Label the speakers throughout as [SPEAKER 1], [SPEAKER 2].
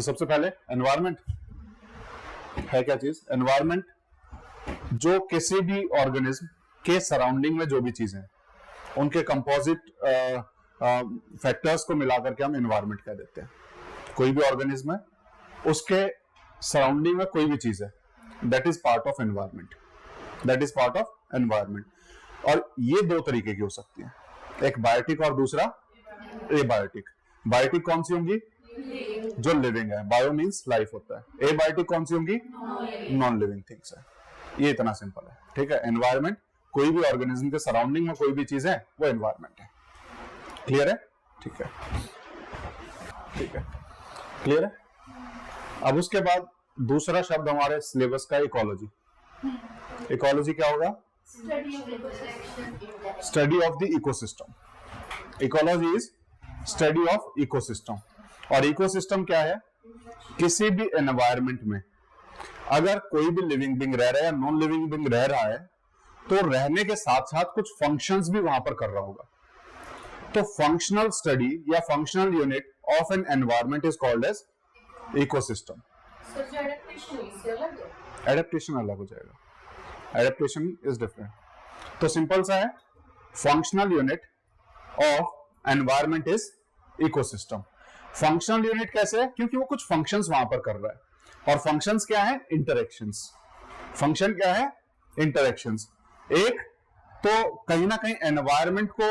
[SPEAKER 1] तो सबसे पहले एनवायरमेंट है क्या चीज? एनवायरमेंट जो किसी भी ऑर्गेनिज्म के सराउंडिंग में जो भी चीजें हैं उनके कंपोजिट फैक्टर्स को मिलाकर के हम एनवायरमेंट कह देते हैं। कोई भी ऑर्गेनिज्म है उसके सराउंडिंग में कोई भी चीज है, that is part of environment, that is part of environment. और ये दो तरीके की हो सकती है, एक बायोटिक और दूसरा एबायोटिक। बायोटिक कौन सी होंगी? जो लिविंग है, बायो मीन्स लाइफ होता है। एबायोटिक कौन सी होंगी? नॉन लिविंग थिंग्स है। ये इतना सिंपल है, ठीक है। एनवायरमेंट कोई भी ऑर्गेनिज्म के सराउंडिंग में कोई भी चीज है वो एनवायरमेंट है। क्लियर है? ठीक है, ठीक है, क्लियर है। अब उसके बाद दूसरा शब्द हमारे सिलेबस का इकोलॉजी। इकोलॉजी क्या होगा? Study of the ecosystem. Ecology is study of ecosystem. और इकोसिस्टम क्या है? किसी भी एनवायरमेंट में अगर कोई भी लिविंग बीइंग रह रहा है या नॉन लिविंग बीइंग रह रहा है तो रहने के साथ साथ कुछ फंक्शंस भी वहां पर कर रहा होगा। तो फंक्शनल स्टडी या functional unit of an environment is called as ecosystem. Adaptation अलग हो जाएगा, एडेप्टेशन इज डिफरेंट। तो सिंपल सा है, functional unit of environment is ecosystem. Functional unit कैसे है? क्योंकि वो कुछ फंक्शंस वहां पर कर रहा है। और फंक्शंस क्या है? इंटरेक्शंस। फंक्शन क्या है? इंटरेक्शंस। एक तो कहीं ना कहीं एनवायरमेंट को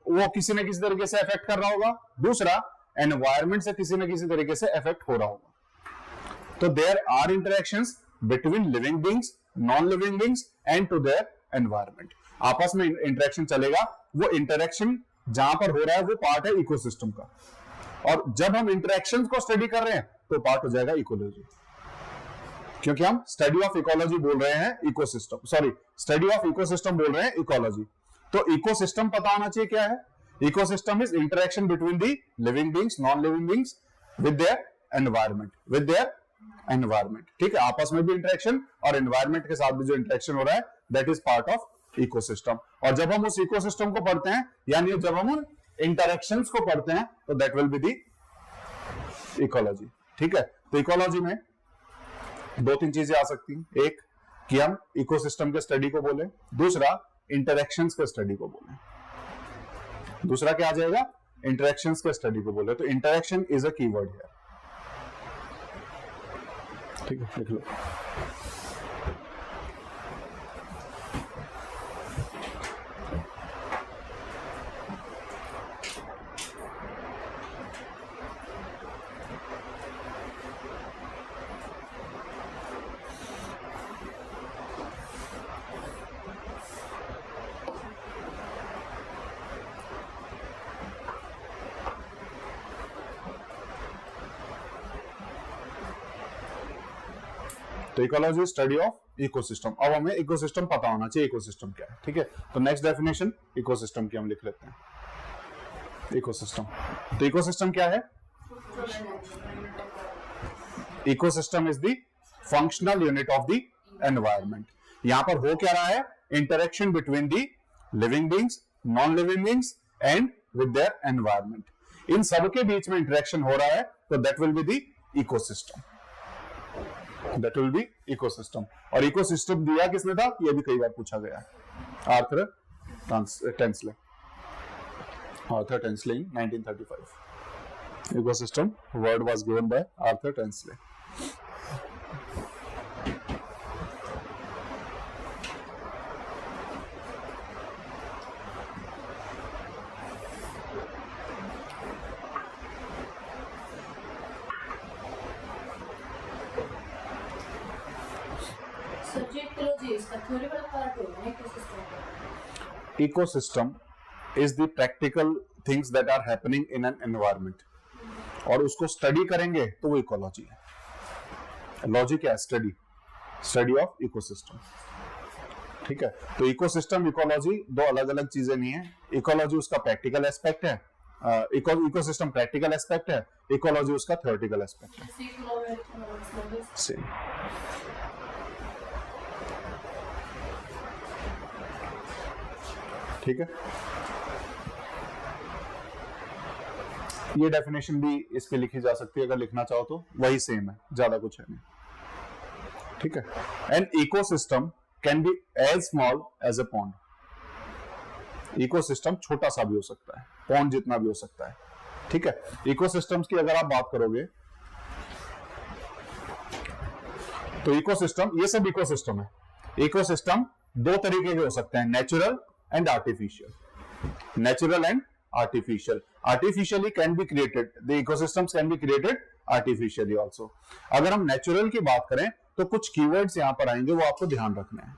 [SPEAKER 1] वो किसी न किसी तरीके से अफेक्ट कर रहा होगा, दूसरा एनवायरमेंट से किसी न किसी तरीके से अफेक्ट हो रहा होगा। तो there are interactions between living beings, non living beings and to their environment. आपस में इंटरेक्शन चलेगा। वो इंटरेक्शन जहां पर हो रहा है वो पार्ट है इकोसिस्टम का। और जब हम इंटरेक्शंस को स्टडी कर रहे हैं तो पार्ट हो जाएगा इकोलॉजी, क्योंकि हम स्टडी ऑफ इकोलॉजी बोल रहे हैं ecosystem, sorry study of ecosystem बोल रहे हैं इकोलॉजी। तो इकोसिस्टम पता होना चाहिए क्या है? Ecosystem is interaction between the living beings, non living beings with their environment, with their environment. ठीक है, आपस में भी इंटरेक्शन और एनवायरमेंट के साथ भी जो इंटरेक्शन हो रहा है that is part of ecosystem. और जब हम उस इकोसिस्टम को पढ़ते हैं, यानी जब हम उन इंटरेक्शंस को पढ़ते हैं, तो that will be the ecology. ठीक है, तो इकोलॉजी में दो तीन चीजें आ सकती हैं। एक कि हम इकोसिस्टम के स्टडी को बोले, दूसरा इंटरेक्शंस के स्टडी को बोले। दूसरा क्या आ जाएगा? इंटरेक्शंस के स्टडी को बोले। तो interaction is a keyword here. ठीक है, लिख लो। तो इकोलॉजी स्टडी ऑफ इकोसिस्टम। अब हमें इकोसिस्टम पता होना चाहिए, इकोसिस्टम क्या है। ठीक है, तो नेक्स्ट डेफिनेशन इकोसिस्टम की हम लिख लेते हैं। इकोसिस्टम, तो इकोसिस्टम क्या है? Ecosystem is the functional unit of the environment. यहां पर हो क्या रहा है? Interaction between the living beings, non living beings and with their environment. इन सबके बीच में इंटरेक्शन हो रहा है, तो that will be the ecosystem, that will be ecosystem. और इकोसिस्टम दिया किसने था? ये भी कई बार पूछा गया है। Arthur Tansley, Arthur Tansley in 1935। Ecosystem word was given bye Arthur Tansley. Ecosystem is the practical things that are happening in an environment, और उसको स्टडी करेंगे तो वो इकोलॉजी है। लॉजी क्या है? Study, study of ecosystem. ठीक है, तो इकोसिस्टम इकोलॉजी दो अलग अलग चीजें नहीं है। इकोलॉजी उसका प्रैक्टिकल एस्पेक्ट है, इकोसिस्टम प्रैक्टिकल एस्पेक्ट है, इकोलॉजी उसका थ्योरेटिकल एस्पेक्ट है। सेम। ठीक है, ये डेफिनेशन भी इसकी लिखी जा सकती है, अगर लिखना चाहो तो वही सेम है, ज्यादा कुछ है नहीं, ठीक है। An ecosystem can be as small as a pond, ecosystem छोटा सा भी हो सकता है, पॉन्ड जितना भी हो सकता है, ठीक है। इकोसिस्टम्स की अगर आप बात करोगे तो इकोसिस्टम, ये सब इकोसिस्टम है। इकोसिस्टम दो तरीके के हो सकते हैं, natural and artificial. Natural and artificial, artificially can be created, the ecosystems can be created artificially also. अगर हम नेचुरल की बात करें तो कुछ कीवर्ड्स यहां पर आएंगे, वो आपको ध्यान रखना है,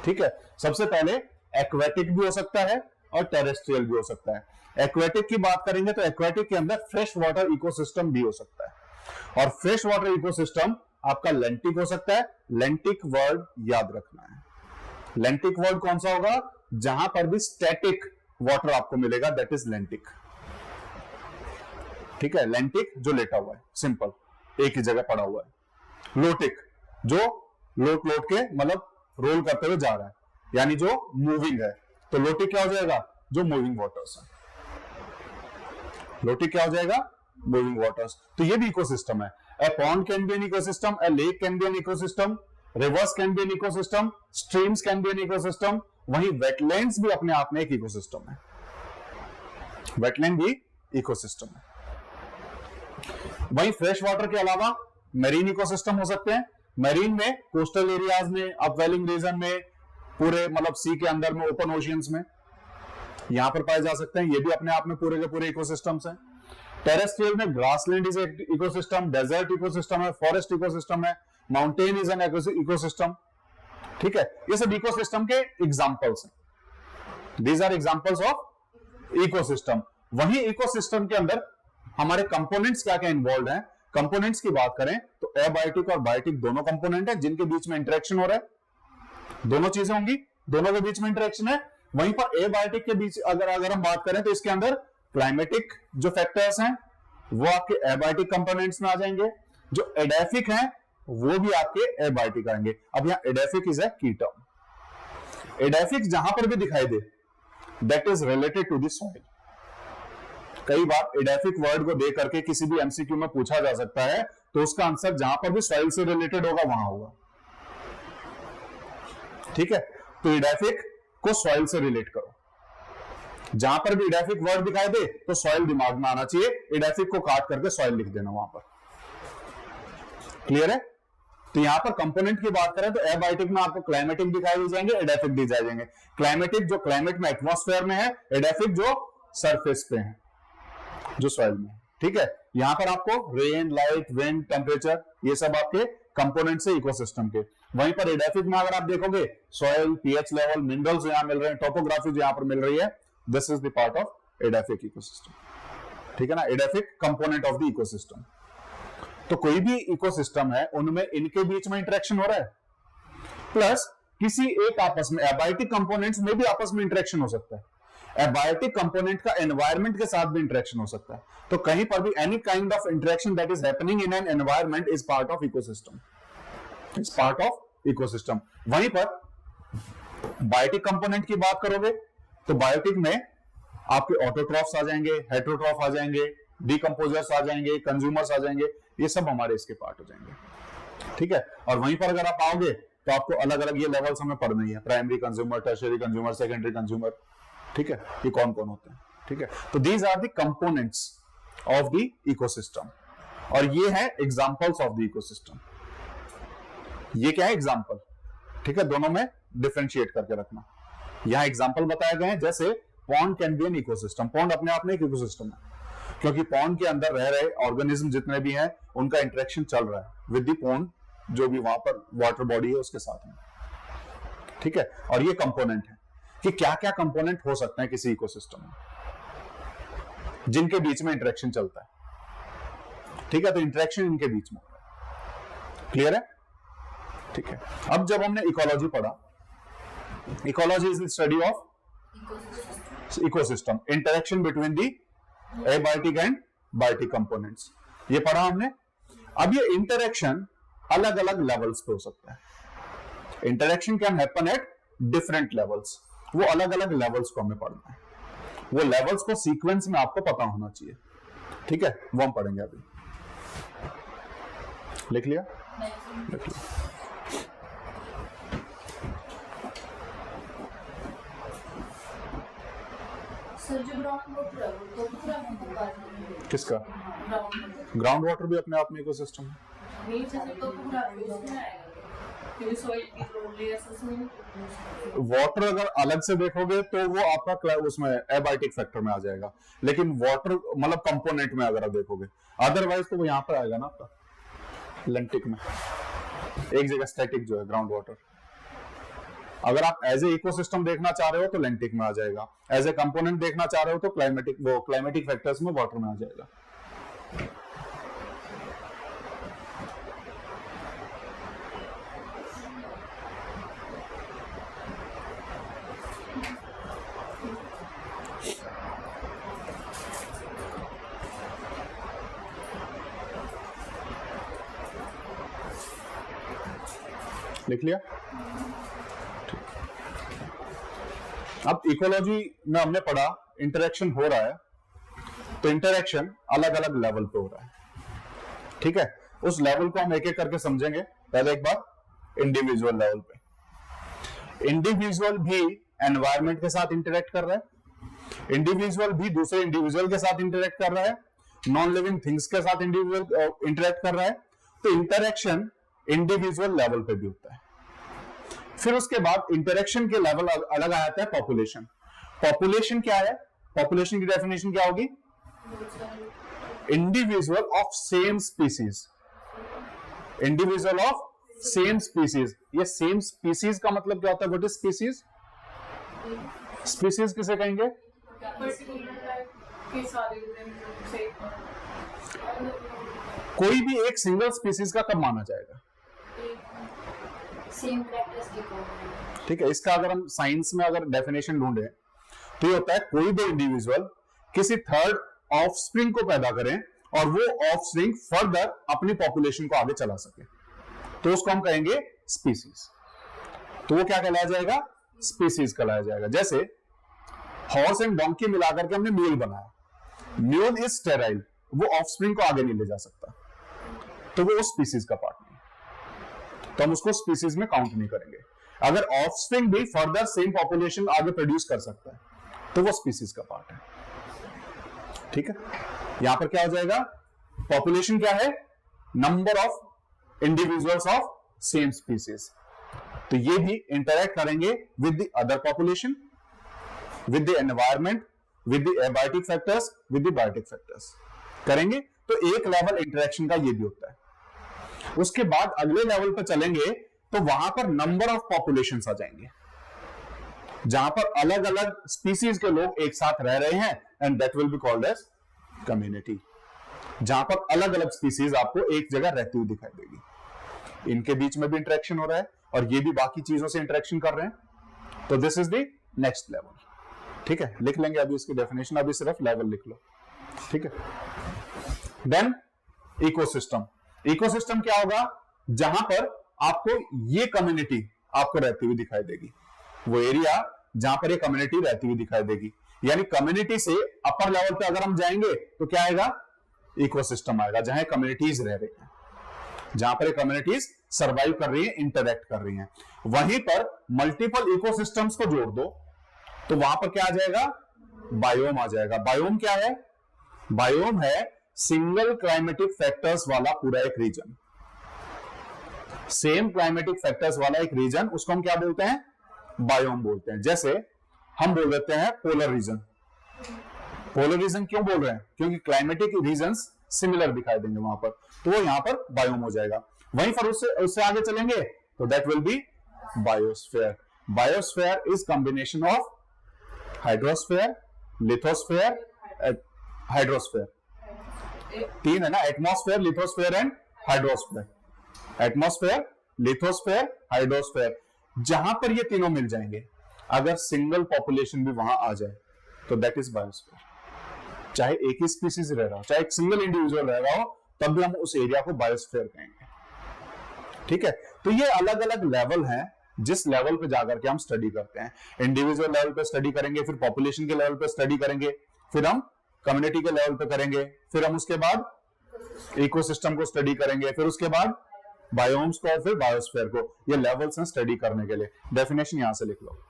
[SPEAKER 1] ठीक है। सबसे पहले एक्वेटिक भी हो सकता है और टेरेस्ट्रियल भी हो सकता है। एक्वेटिक की बात करेंगे तो एक्वेटिक के अंदर फ्रेश वाटर इकोसिस्टम भी हो सकता है, और फ्रेश वाटर इकोसिस्टम आपका लेंटिक हो सकता है। लेंटिक वर्ड याद रखना है, लेंटिक वर्ड कौन सा होगा, जहां पर भी स्टैटिक वाटर आपको मिलेगा, दैट इज लेंटिक, ठीक है। लेंटिक जो लेटा हुआ है, सिंपल, एक ही जगह पड़ा हुआ है। लोटिक जो लोट लोट के मतलब रोल करते हुए जा रहा है, यानी जो मूविंग है, तो लोटिक क्या हो जाएगा, जो मूविंग वाटर्स है। लोटिक क्या हो जाएगा, मूविंग वाटर्स। तो ये भी इकोसिस्टम है। A pond can be an ecosystem, a lake can be an ecosystem, rivers can be an ecosystem, streams can be an ecosystem. वहीं wetlands भी अपने आप में एक इकोसिस्टम है, wetland भी इकोसिस्टम है। वहीं फ्रेश वाटर के अलावा मेरीन इकोसिस्टम हो सकते हैं। मेरीन में कोस्टल एरियाज में, अपवेलिंग रीजन में, पूरे मतलब सी के अंदर में, ओपन ओशियंस में यहां पर पाए जा सकते हैं, ये भी अपने आप में पूरे के पूरे इकोसिस्टम्स हैं। टेरेस्ट्रियल में ग्रासलैंड इज एक इकोसिस्टम, डेजर्ट इकोसिस्टम है, फॉरेस्ट इकोसिस्टम है, माउंटेन इज एन इकोसिस्टम, ठीक है। ये सब इकोसिस्टम के एग्जांपल्स हैं, these are examples of ecosystem. वहीं इकोसिस्टम के अंदर हमारे कंपोनेंट्स क्या क्या इन्वॉल्व हैं। कंपोनेंट्स की बात करें तो एबायोटिक और बायोटिक दोनों कंपोनेंट है, जिनके बीच में इंटरेक्शन हो रहा है, दोनों चीजें होंगी, दोनों के बीच में इंटरेक्शन है। वहीं पर एबायोटिक के बीच अगर हम बात करें तो इसके अंदर क्लाइमेटिक जो फैक्टर्स हैं वो आपके एबायोटिक कंपोनेंट्स में आ जाएंगे, जो एडेफिक हैं वो भी आपके एबायोटिक आएंगे। अब यहां एडेफिक इज ए की टर्म, एडेफिक जहां पर भी दिखाई दे that is related to the soil. कई बार एडेफिक वर्ड को दे करके किसी भी एमसीक्यू में पूछा जा सकता है, तो उसका आंसर जहां पर भी सॉइल से रिलेटेड होगा वहां होगा, ठीक है। तो एडेफिक को सॉइल से रिलेट करो, जहां पर भी एडेफिक वर्ड दिखाई दे तो सॉइल दिमाग में आना चाहिए, एडेफिक को काट करके सॉइल लिख देना वहां पर, क्लियर है। तो यहां पर कंपोनेंट की बात करें तो एबायोटिक में आपको क्लाइमेटिक दिखाई दे जाएंगे, एडेफिक दिए जाएंगे। क्लाइमेटिक जो क्लाइमेट में एटमॉस्फेयर में है, एडेफिक जो सरफेस पे है, जो सॉइल में, ठीक है। यहां पर आपको रेन, लाइट, विंड, टेम्परेचर, ये सब आपके कंपोनेंट से इकोसिस्टम के। वहीं पर एडेफिक में अगर आप देखोगे सॉइल, पीएच लेवल, मिनरल्स यहां मिल रहे हैं, टोपोग्राफी जो यहां पर मिल रही है, this is the part of edaphic ecosystem, ठीक है ना, edaphic component of the ecosystem. तो कोई भी इकोसिस्टम है उनमें इनके बीच में इंटरेक्शन हो रहा है, प्लस किसी एक आपस में एबायोटिक कंपोनेंट्स में भी आपस में इंटरेक्शन हो सकता है, एबायोटिक कंपोनेंट का एनवायरमेंट के साथ भी इंटरेक्शन हो सकता है। तो कहीं पर भी any kind of interaction that is happening in an environment is part of ecosystem, is part of ecosystem. वहीं पर बायोटिक कंपोनेंट की बात करोगे तो बायोटिक में आपके ऑटोट्रॉफ्स आ जाएंगे, हेटेरोट्रॉफ आ जाएंगे, डिकम्पोजर्स आ जाएंगे, कंज्यूमर्स आ जाएंगे, ये सब हमारे इसके पार्ट हो जाएंगे, ठीक है। और वहीं पर अगर आप आओगे तो आपको अलग अलग ये लेवल्स हमें पढ़ना ही है, primary consumer, tertiary consumer, secondary consumer, ठीक है, ये कौन कौन होते हैं, ठीक है। तो these are the components of the ecosystem, और ये है एग्जांपल्स ऑफ द इकोसिस्टम। ये क्या है, एग्जांपल, ठीक है, दोनों में डिफरेंशिएट करके रखना। यहां एग्जांपल बताए गए हैं, जैसे pond can be an ecosystem, pond अपने आप में एक इकोसिस्टम है, क्योंकि पॉन्ड के अंदर रह रहे ऑर्गेनिज्म जितने भी हैं उनका इंटरेक्शन चल रहा है विद द पॉन्ड, जो भी वहां पर वाटर बॉडी है उसके साथ में, ठीक है। और ये कंपोनेंट है कि क्या क्या कंपोनेंट हो सकते हैं किसी इकोसिस्टम में जिनके बीच में इंटरेक्शन चलता है, ठीक है। तो इंटरेक्शन इनके बीच में, क्लियर है, ठीक है। अब जब हमने इकोलॉजी पढ़ा, ecology is the study of ecosystem, interaction between the abiotic and biotic components, ये पढ़ा हमने। अब ये इंटरेक्शन अलग अलग लेवल्स पे हो सकता है, interaction can happen at different levels, वो अलग अलग लेवल्स को हमें पढ़ना है, वो लेवल्स को सीक्वेंस में आपको पता होना चाहिए, ठीक है, वो हम पढ़ेंगे अभी। लिख लिया? लिख लिया।
[SPEAKER 2] सर जो ग्राउंड वाटर है वो तो पूरा मतलब
[SPEAKER 1] किसका? ग्राउंड वाटर भी अपने आप में इकोसिस्टम है।
[SPEAKER 2] नहीं जैसे तो पूरा उसमें आएगा क्योंकि सॉइल की जो लेयर्स उसमें
[SPEAKER 1] वाटर अगर अलग से देखोगे तो वो आपका उसमें एबायोटिक फैक्टर में आ जाएगा, लेकिन वाटर मतलब कंपोनेंट में अगर आप देखोगे, अदरवाइज तो वो यहाँ पर आएगा ना आपका लेंटिक में, एक जगह स्टैटिक जो है ग्राउंड वाटर। अगर आप एज ए इकोसिस्टम देखना चाह रहे हो तो लेंटिक में आ जाएगा, एज ए कंपोनेंट देखना चाह रहे हो तो क्लाइमेटिक फैक्टर्स में वाटर में आ जाएगा। लिख लिया? अब इकोलॉजी में हमने पढ़ा इंटरेक्शन हो रहा है, तो इंटरेक्शन अलग अलग लेवल पे हो रहा है, ठीक है। उस लेवल को हम एक एक करके समझेंगे। पहले एक बार इंडिविजुअल लेवल पे, इंडिविजुअल भी एनवायरनमेंट के साथ इंटरेक्ट कर रहा है, इंडिविजुअल भी दूसरे इंडिविजुअल के साथ इंटरेक्ट कर रहा है, नॉन लिविंग थिंग्स के साथ इंडिविजुअल इंटरेक्ट कर रहा है। तो इंटरेक्शन इंडिविजुअल लेवल पे भी होता है। फिर उसके बाद इंटरेक्शन के लेवल अलग आ जाता है पॉपुलेशन। पॉपुलेशन क्या है? पॉपुलेशन की डेफिनेशन क्या होगी? Individual of same species, individual of same species. ये सेम स्पीसीज का मतलब क्या होता है? What is species? स्पीसीज किसे कहेंगे? कोई भी एक सिंगल स्पीसीज का कब माना जाएगा?
[SPEAKER 2] Same characteristic.
[SPEAKER 1] ठीक है, इसका अगर हम साइंस में अगर डेफिनेशन ढूंढे तो ये होता है कोई भी इंडिविजुअल किसी थर्ड ऑफस्प्रिंग को पैदा करें और वो ऑफस्प्रिंग फर्दर अपनी पॉपुलेशन को आगे चला सके, तो उसको हम कहेंगे स्पीसीज। तो वो क्या कहलाया जाएगा? स्पीसीज कहलाया जाएगा। जैसे हॉर्स एंड डोंकी मिलाकर के हमने म्यूल बनाया, म्यूल इज स्टेराइल, वो ऑफस्प्रिंग को आगे नहीं ले जा सकता, तो वो स्पीसीज का पार्ट नहीं, तो हम उसको स्पीसीज में काउंट नहीं करेंगे। अगर ऑफस्प्रिंग भी फर्दर सेम पॉपुलेशन आगे प्रोड्यूस कर सकता है तो वो स्पीसीज का पार्ट है, ठीक है। यहां पर क्या हो जाएगा? पॉपुलेशन क्या है? Number of individuals of same species. तो ये भी इंटरैक्ट करेंगे with the other population, with the environment, with the abiotic factors, with the biotic factors करेंगे। तो एक लेवल इंटरेक्शन का ये भी होता है। उसके बाद अगले लेवल पर चलेंगे तो वहां पर नंबर ऑफ पॉपुलेशन आ जाएंगे, जहां पर अलग अलग स्पीसीज के लोग एक साथ रह रहे हैं, and that will be called as community. जहां पर अलग अलग स्पीसीज आपको एक जगह रहती हुई दिखाई देगी, इनके बीच में भी इंटरेक्शन हो रहा है और ये भी बाकी चीजों से इंटरेक्शन कर रहे हैं। तो this is the next level, ठीक है। लिख लेंगे अभी इसकी डेफिनेशन, अभी सिर्फ लेवल लिख लो, ठीक है। Then ecosystem. इकोसिस्टम क्या होगा? जहां पर आपको ये कम्युनिटी आपको रहती हुई दिखाई देगी, वो एरिया जहां पर ये कम्युनिटी रहती हुई दिखाई देगी। यानी कम्युनिटी से अपर लेवल पे अगर हम जाएंगे तो क्या आएगा? इकोसिस्टम आएगा, जहां कम्युनिटीज रह रही हैं, जहां पर कम्युनिटीज सर्वाइव कर रही हैं, इंटरैक्ट कर रही हैं। वहीं पर मल्टीपल इकोसिस्टम्स को जोड़ दो तो वहां पर क्या आ जाएगा? बायोम आ जाएगा। बायोम क्या है? बायोम है सिंगल क्लाइमेटिक फैक्टर्स वाला पूरा एक रीजन, सेम क्लाइमेटिक फैक्टर्स वाला एक रीजन, उसको हम क्या बोलते हैं? बायोम बोलते हैं। जैसे हम बोल देते हैं पोलर रीजन। पोलर रीजन क्यों बोल रहे हैं? क्योंकि क्लाइमेटिक रीजन्स सिमिलर दिखाई देंगे वहां पर, तो वो यहां पर बायोम हो जाएगा। वहीं पर उससे आगे चलेंगे तो that will B biosphere. Biosphere is combination of hydrosphere, lithosphere, hydrosphere. तीन है ना, atmosphere, lithosphere and hydrosphere. Atmosphere, lithosphere, hydrosphere, जहां पर ये तीनों मिल जाएंगे, अगर सिंगल पॉपुलेशन भी वहां आ जाए तो दैट इज बायोस्फीयर। चाहे एक ही स्पीसीज रह रहा हो, चाहे एक सिंगल इंडिविजुअल रह रहा हो, तब भी हम उस एरिया को बायोस्फीयर कहेंगे, ठीक है। तो ये अलग अलग लेवल हैं जिस लेवल पे जाकर के हम स्टडी करते हैं। इंडिविजुअल लेवल पे स्टडी करेंगे, फिर पॉपुलेशन के लेवल पे स्टडी करेंगे, फिर हम कम्युनिटी के लेवल पे करेंगे, फिर हम उसके बाद इकोसिस्टम को स्टडी करेंगे, फिर उसके बाद बायोम्स को और फिर बायोस्फीयर को। ये लेवल्स हैं स्टडी करने के लिए। डेफिनेशन यहां से लिख लो।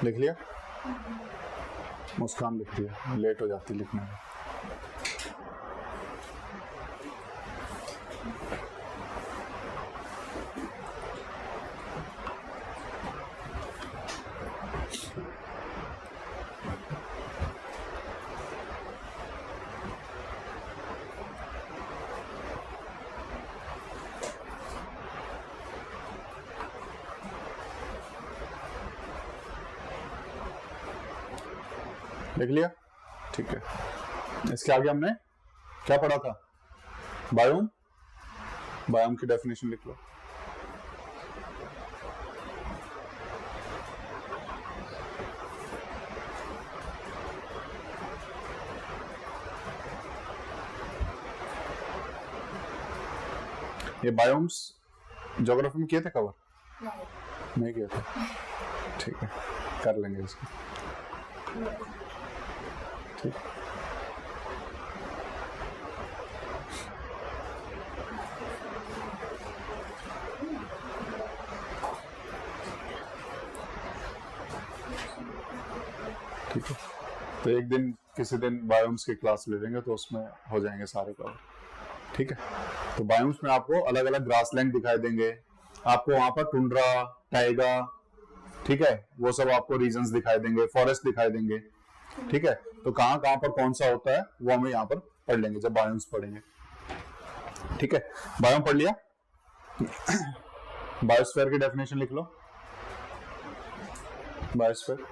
[SPEAKER 1] लिख लिया? मुस्कान लिखती है, लेट हो जाती लिखने में। लिख लिया? ठीक है। इसके आगे हमने क्या पढ़ा था? बायोम। बायोम की डेफिनेशन लिख लो। ये बायोम्स ज्योग्राफी में किए थे कवर? नहीं किए थे? ठीक है, कर लेंगे इसको। ठीक। ठीक है, तो एक दिन किसी दिन बायोम्स की क्लास ले लेंगे तो उसमें हो जाएंगे सारे कवर। ठीक है, तो बायोम्स में आपको अलग अलग ग्रासलैंड दिखाई देंगे, आपको वहां पर टुंड्रा, टाइगा, ठीक है, वो सब आपको रीजन्स दिखाई देंगे, फॉरेस्ट दिखाई देंगे। ठीक है, तो कहां कहां पर कौन सा होता है वो हमें यहाँ पर पढ़ लेंगे जब बायोम्स पढ़ेंगे। ठीक है, बायोम पढ़ लिया? बायोस्फीयर की डेफिनेशन लिख लो। बायोस्फीयर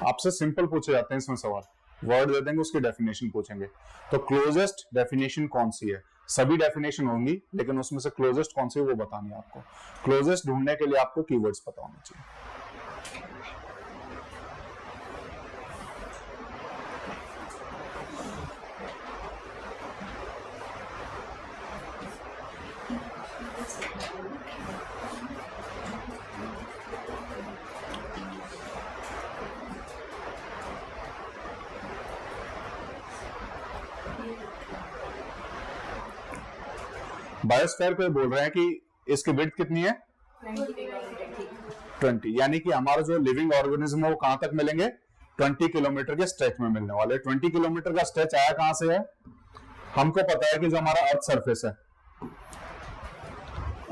[SPEAKER 1] आपसे सिंपल पूछे जाते हैं इसमें सवाल, वर्ड दे देंगे उसकी डेफिनेशन पूछेंगे। तो क्लोजेस्ट डेफिनेशन कौन सी है? सभी डेफिनेशन होंगी लेकिन उसमें से क्लोजेस्ट कौन सी है वो बतानी है आपको। क्लोजेस्ट ढूंढने के लिए आपको कीवर्ड्स पता होने चाहिए। बायोस्फीयर पे बोल रहे हैं कि इसकी विड्थ कितनी है? 20, यानी कि हमारा जो लिविंग ऑर्गेनिज्म है वो कहां तक मिलेंगे? 20 किलोमीटर के स्ट्रेच में मिलने वाले। 20 किलोमीटर का स्ट्रेच आया कहां से है? हमको पता है कि जो हमारा अर्थ सरफेस है,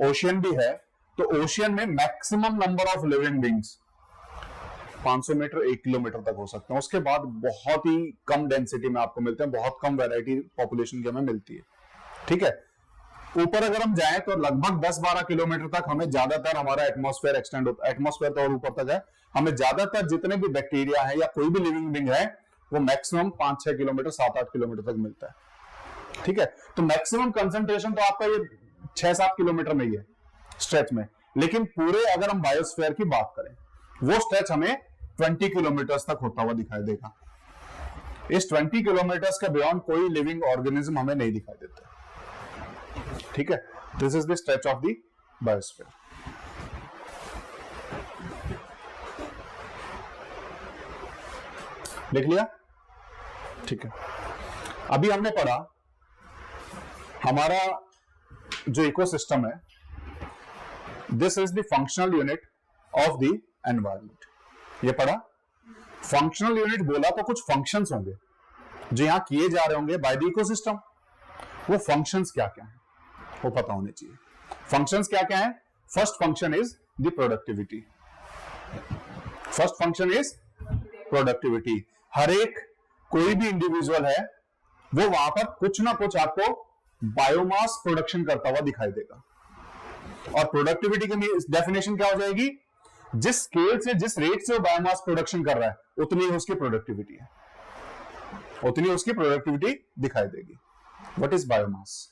[SPEAKER 1] ओशियन भी है, तो ओशियन में maximum number of living beings 500 metre 1 kilometre तक हो सकते हैं। उसके बाद बहुत ही कम डेंसिटी में आपको मिलते हैं, बहुत कम वैरायटी पॉपुलेशन की हमें मिलती है। ठीक है, ऊपर अगर हम जाएं तो लगभग 10-12 किलोमीटर तक हमें ज्यादातर हमारा एटमॉस्फेयर एक्सटेंड होता है। एटमॉस्फेयर तो और ऊपर तक है, हमें ज्यादातर जितने भी बैक्टीरिया है या कोई भी लिविंग बींग है वो मैक्सिमम 5-6 किलोमीटर 7-8 किलोमीटर तक मिलता है। ठीक है, तो मैक्सिमम कंसंट्रेशन तो आपका ये 6-7 किलोमीटर में ही है स्ट्रेच में, लेकिन पूरे अगर हम बायोस्फीयर की बात करें, वो स्ट्रेच हमें 20 किलोमीटर तक होता हुआ दिखाई देगा। इस 20 किलोमीटर के बियॉन्ड कोई लिविंग ऑर्गेनिज्म हमें नहीं दिखाई देता। ठीक है, this is the stretch of the biosphere. देख लिया? ठीक है, अभी हमने पढ़ा हमारा जो इकोसिस्टम है, this is the functional unit of the environment. ये पढ़ा। फंक्शनल यूनिट बोला तो कुछ फंक्शंस होंगे जो यहां किए जा रहे होंगे बाय द इकोसिस्टम। वो फंक्शंस क्या क्या है वो पता होने चाहिए। फंक्शंस क्या क्या है? First function is the productivity. First function is productivity. हर एक कोई भी इंडिविजुअल है वो वहां पर कुछ ना कुछ आपको बायोमास प्रोडक्शन करता हुआ दिखाई देगा। और प्रोडक्टिविटी की डेफिनेशन क्या हो जाएगी? जिस स्केल से, जिस रेट से वो बायोमास प्रोडक्शन कर रहा है, उतनी उसकी प्रोडक्टिविटी है, उतनी उसकी प्रोडक्टिविटी दिखाई देगी। What is biomass?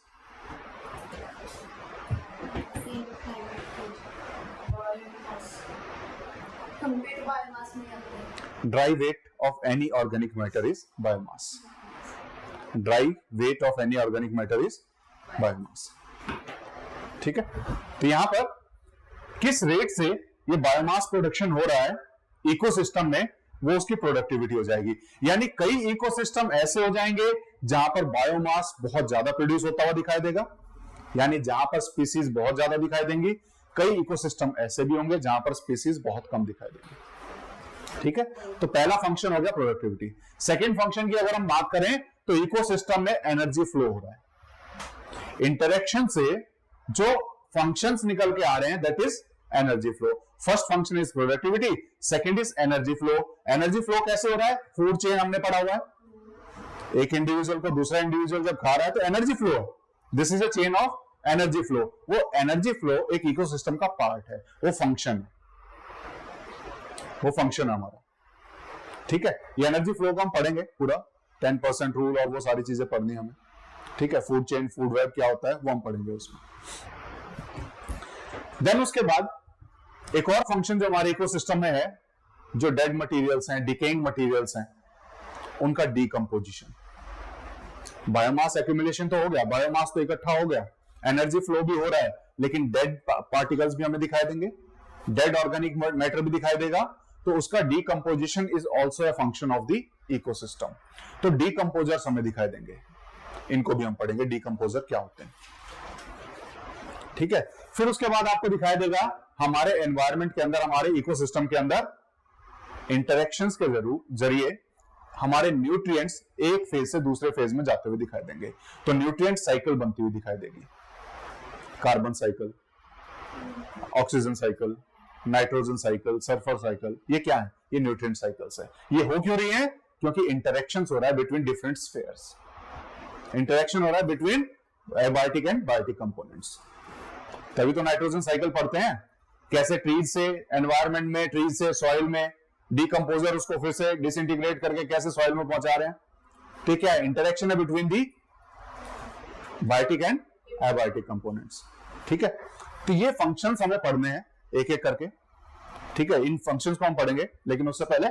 [SPEAKER 1] Dry weight of any organic matter is biomass. Dry weight of any organic matter is biomass. ठीक है, तो यहां पर किस रेट से ये बायोमास प्रोडक्शन हो रहा है इकोसिस्टम में, वो उसकी प्रोडक्टिविटी हो जाएगी। यानी कई इकोसिस्टम ऐसे हो जाएंगे जहां पर बायोमास बहुत ज्यादा प्रोड्यूस होता हुआ दिखाई देगा, यानी जहां पर स्पीसीज बहुत ज्यादा दिखाई देंगी। कई इकोसिस्टम ऐसे भी होंगे जहां पर स्पीसीज बहुत कम दिखाई देंगी। ठीक है, तो पहला फंक्शन हो गया प्रोडक्टिविटी। सेकेंड फंक्शन की अगर हम बात करें तो इकोसिस्टम में एनर्जी फ्लो हो रहा है। इंटरेक्शन से जो फंक्शंस निकल के आ रहे हैं, that is energy flow. First function is productivity, second is energy flow. Energy flow कैसे हो रहा है? फूड चेन हमने पढ़ा हुआ है। एक इंडिविजुअल को दूसरा इंडिविजुअल जब खा रहा है तो energy flow, this is a chain of energy flow. वो एनर्जी फ्लो एक इकोसिस्टम का पार्ट है, वो फंक्शन है, वो फंक्शन है हमारा। ठीक है, ये एनर्जी फ्लो को हम पढ़ेंगे पूरा, 10% रूल और वो सारी चीजें पढ़नी हमें। ठीक है, फूड चेन, फूड वेब क्या होता है वो हम पढ़ेंगे उसमें। देन उसके बाद एक और फंक्शन जो हमारे इकोसिस्टम में है, जो डेड मटेरियल्स हैं, डिकेइंग मटेरियल्स हैं, उनका डीकंपोजिशन। बायोमास एक्यूमुलेशन तो हो गया, बायोमास तो इकट्ठा हो गया, एनर्जी फ्लो भी हो रहा है, लेकिन डेड पार्टिकल्स भी हमें दिखाई देंगे, डेड ऑर्गेनिक मैटर भी दिखाई देगा, तो उसका decomposition is also a function of the ecosystem. तो डीकंपोजर्स हमें दिखाई देंगे, इनको भी हम पढ़ेंगे, डीकंपोजर क्या होते हैं। ठीक है, फिर उसके बाद आपको दिखाई देगा हमारे एनवायरनमेंट के अंदर, हमारे इकोसिस्टम के अंदर इंटरेक्शंस के जरिए हमारे न्यूट्रिएंट्स एक फेज से दूसरे फेज में जाते हुए दिखाई देंगे। तो न्यूट्रिएंट साइकिल बनती हुई दिखाई देगी, carbon cycle, oxygen cycle, nitrogen cycle, sulphur cycle, ये क्या है? ये न्यूट्रिएंट साइकिल्स है। ये हो क्यों रही है? क्योंकि इंटरेक्शंस हो रहा है बिटवीन डिफरेंट स्फीयर्स, इंटरेक्शन हो रहा है between abiotic and biotic components. तभी तो नाइट्रोजन साइकिल पढ़ते हैं, कैसे ट्रीज से एनवायरनमेंट में, ट्रीज से सॉइल में, डीकंपोजर उसको फिर से डिसइंटीग्रेट करके कैसे सॉइल में पहुंचा रहे हैं। ठीक है, इंटरेक्शन है between the biotic and abiotic components. ठीक है, तो ये फंक्शंस हमें पढ़ने हैं एक एक करके। ठीक है, इन फंक्शंस को हम पढ़ेंगे, लेकिन उससे पहले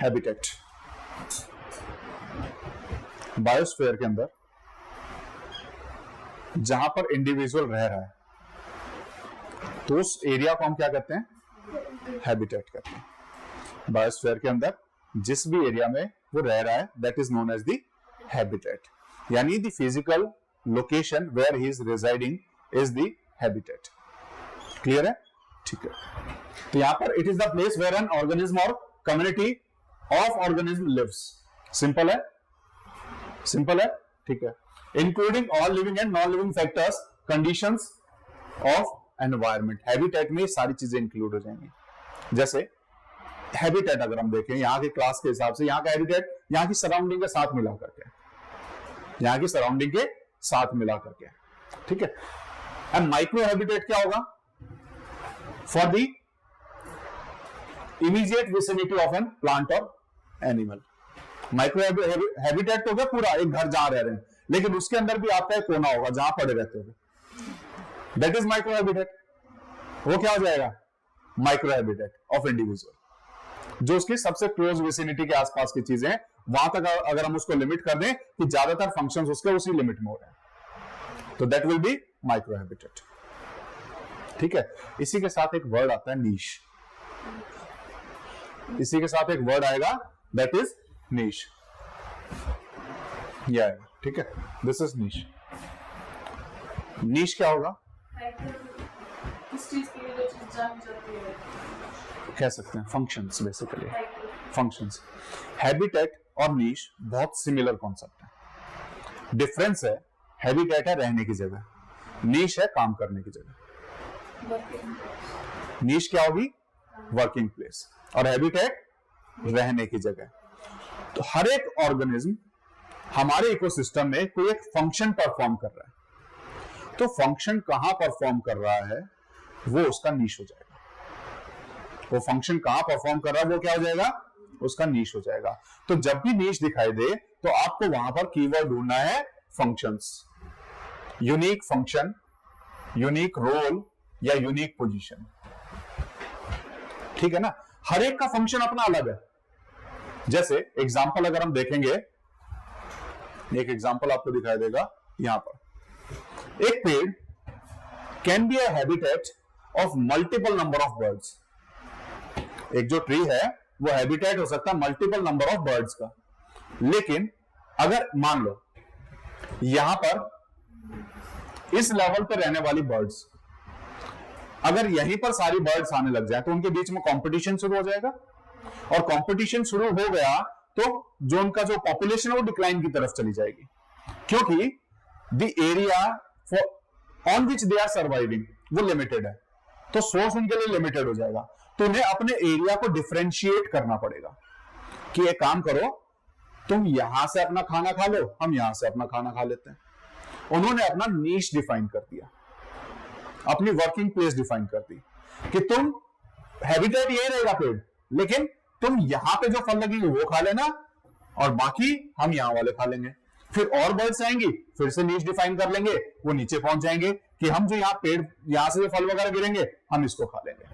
[SPEAKER 1] हैबिटेट। बायोस्फीयर के अंदर जहां पर इंडिविजुअल रह रहा है, तो उस एरिया को हम क्या कहते हैं? हैबिटेट कहते हैं। बायोस्फीयर के अंदर जिस भी एरिया में वो रह रहा है, that is known as the habitat, यानी the physical location where he is residing is the habitat. Clear है? ठीक है, तो यहां पर it is the place where an organism और community of organism lives. Simple है, सिंपल है। ठीक है, including all living and non living factors, conditions of environment. Habitat में सारी चीजें इंक्लूड हो जाएंगी। जैसे हैबिटेट अगर हम देखें यहाँ के क्लास के हिसाब से, यहाँ का हैबिटेट यहाँ की सराउंडिंग के साथ मिला करके, यहाँ की सराउंडिंग के साथ मिला करके। ठीक है, एंड माइक्रो हैबिटेट क्या होगा? For the immediate vicinity of an plant और एनिमल। माइक्रो हैबिटेट तो हो गया पूरा एक घर जहां रह रहे हैं, लेकिन उसके अंदर भी आपका एक कोना होगा जहां पड़े रहते हो। That is micro habitat. वो क्या हो जाएगा? माइक्रो हैबिटेट ऑफ इंडिविजुअल, जो उसकी सबसे क्लोज विसिनिटी के आसपास की चीजें हैं, वहां तक अगर हम उसको लिमिट कर दें कि ज्यादातर फंक्शंस उसके उसी लिमिट में हो रहे हैं, तो that will B micro habitat. ठीक है, इसी के साथ एक वर्ड आता है नीश। इसी के साथ एक वर्ड आएगा दैट इज नीश। यह आएगा, ठीक है, दिस इज नीश। नीश क्या होगा?
[SPEAKER 2] किस चीज के लिए जो चीज जानी जाती है,
[SPEAKER 1] कह सकते हैं फंक्शंस, बेसिकली फंक्शंस। हैबिटेट और नीश बहुत सिमिलर कॉन्सेप्ट है। डिफरेंस है, हैबिटेट है रहने की जगह, नीश है काम करने की जगह। नीश क्या होगी? वर्किंग प्लेस, और हैबिटेट रहने की जगह। तो हर एक ऑर्गेनिज्म हमारे इकोसिस्टम में कोई एक फंक्शन परफॉर्म कर रहा है, तो फंक्शन कहां परफॉर्म कर रहा है वो उसका नीश हो जाएगा। वो फंक्शन कहां परफॉर्म कर रहा है वो क्या हो जाएगा? उसका नीश हो जाएगा। तो जब भी नीश दिखाई दे तो आपको वहां पर कीवर्ड ढूंढना है functions, unique function, unique role या यूनिक पोजीशन। ठीक है ना, हर एक का फंक्शन अपना अलग है। जैसे एग्जांपल अगर हम देखेंगे, एक एग्जांपल आपको दिखाई देगा यहां पर। एक पेड़ can be a habitat of multiple number of birds. एक जो ट्री है वो हैबिटेट हो सकता है मल्टीपल नंबर ऑफ बर्ड्स का, लेकिन अगर मान लो यहां पर इस लेवल पर रहने वाली बर्ड्स, अगर यहीं पर सारी बर्ड्स आने लग जाए तो उनके बीच में कंपटीशन शुरू हो जाएगा, और कंपटीशन शुरू हो गया तो जो उनका जो पॉपुलेशन है वो डिक्लाइन की तरफ चली जाएगी, क्योंकि the area on which they are surviving वो लिमिटेड है, तो सोर्स उनके लिए लिमिटेड हो जाएगा। तो उन्हें अपने एरिया को डिफरेंशिएट करना पड़ेगा कि एक काम करो, तुम यहां से अपना खाना खा लो, हम यहां से अपना खाना खा लेते हैं। उन्होंने अपना नीश डिफाइन कर दिया, अपनी वर्किंग प्लेस डिफाइन कर दी कि तुम हैबिटेट ये रहेगा पेड़, लेकिन तुम यहां पे जो फल लगेंगे वो खा लेना और बाकी हम यहां वाले खा लेंगे। फिर और बर्ड्स आएंगी, फिर से नीश डिफाइन कर लेंगे, वो नीचे पहुंच जाएंगे कि हम जो यहाँ पेड़ यहां से जो फल वगैरह गिरेंगे हम इसको खा लेंगे।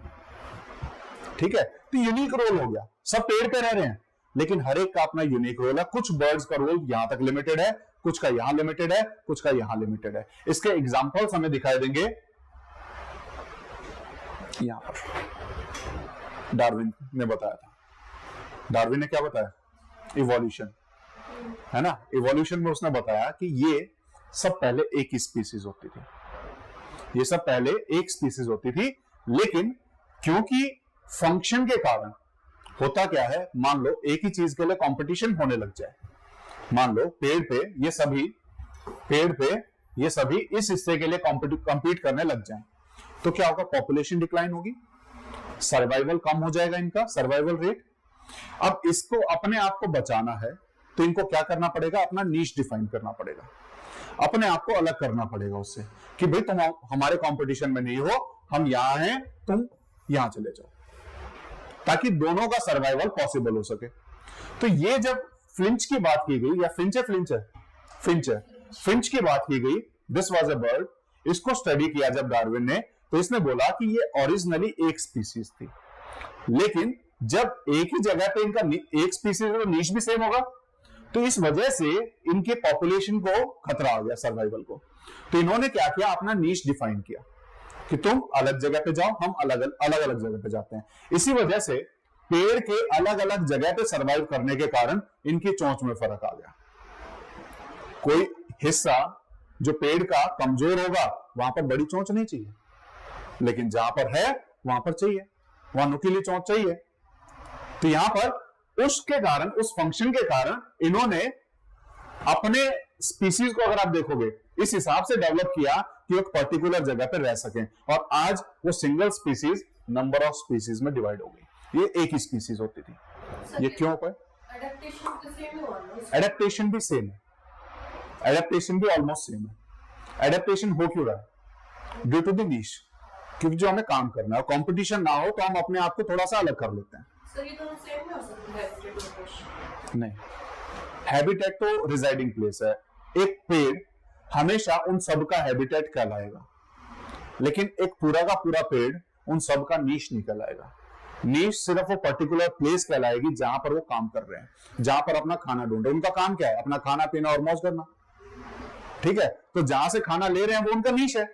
[SPEAKER 1] ठीक है, तो यूनिक रोल हो गया। सब पेड़ पे रह रहे हैं लेकिन हर एक का अपना यूनिक रोल है। कुछ बर्ड्स का रोल यहां तक लिमिटेड है, कुछ का यहां लिमिटेड है, कुछ का यहां लिमिटेड है। इसके एग्जांपल्स हमें दिखाई देंगे यहां पर। डार्विन ने बताया था, डार्विन ने क्या बताया? इवोल्यूशन, है ना। इवोल्यूशन में उसने बताया कि ये सब पहले एक ही स्पीसीज होती थी, ये सब पहले एक स्पीसीज होती थी, लेकिन क्योंकि फंक्शन के कारण होता क्या है, मान लो एक ही चीज के लिए कंपटीशन होने लग जाए, मान लो पेड़ पे ये सभी इस हिस्से के लिए कंपीट करने लग जाएं, तो क्या होगा? पॉपुलेशन डिक्लाइन होगी, सर्वाइवल कम हो जाएगा, इनका सर्वाइवल रेट। अब इसको अपने आप को बचाना है तो इनको क्या करना पड़ेगा? अपना नीश डिफाइन करना पड़ेगा, अपने आप को अलग करना पड़ेगा उससे कि भाई तुम हमारे कंपटीशन में नहीं हो, हम यहां हैं, तुम यहां चले जाओ, ताकि दोनों का सर्वाइवल पॉसिबल हो सके। तो ये जब फ्लिंच की बात की गई, या फिंच की बात की गई, दिस वाज अ बर्ड, इसको स्टडी किया जब डार्विन ने, तो इसने बोला कि ये ओरिजिनली एक स्पीसीज थी, लेकिन जब एक ही जगह पे इनका एक स्पीसीज है तो नीश भी सेम होगा, तो इस वजह से इनके पॉपुलेशन को खतरा आ गया, सर्वाइवल को। तो इन्होंने क्या किया? अपना नीश डिफाइन किया कि तुम अलग जगह पे जाओ, हम अलग अलग जगह पे जाते हैं। इसी वजह से पेड़ के अलग अलग जगह पे सर्वाइव करने के कारण इनकी चोंच में फर्क आ गया। कोई हिस्सा जो पेड़ का कमजोर होगा वहां पर बड़ी चोंच नहीं चाहिए, लेकिन जहां पर है वहां पर चाहिए, वहां नुकीली चोंच चाहिए। तो यहां पर उसके कारण, उस फंक्शन के कारण इन्होंने अपने स्पीसीज को, अगर आप देखोगे, इस हिसाब से डेवलप किया कि एक पर्टिकुलर जगह पर रह सकें, और आज वो single species number of species में डिवाइड हो गई। ये एक ही स्पीसीज होती थी। ये क्यों पर? एडेप्टेशन भी सेम है, एडेप्टेशन भी ऑलमोस्ट सेम है। एडेप्टेशन हो क्यों रहा है? ड्यू टू द नीश, क्योंकि जो हमें काम करना है, कंपटीशन ना हो तो हम अपने आप को थोड़ा सा अलग कर लेते हैं।
[SPEAKER 2] सर ये दोनों सेम नहीं हो सकते, हैबिटेट और नीश?
[SPEAKER 1] नहीं, हैबिटेट तो रिजाइडिंग प्लेस है। एक पेड़ हमेशा उन सब का हैबिटेट कहलाएगा, लेकिन एक पूरा का पूरा पेड़ उन सब का नीश नहीं कहलाएगा। नीश सिर्फ वो पर्टिकुलर प्लेस कहलाएगी जहां पर वो काम कर रहे हैं, जहां पर अपना खाना ढूंढ रहे हैं। उनका काम क्या है? अपना खाना पीना और मौज करना, ठीक है। तो जहां से खाना ले रहे हैं वो उनका नीश है,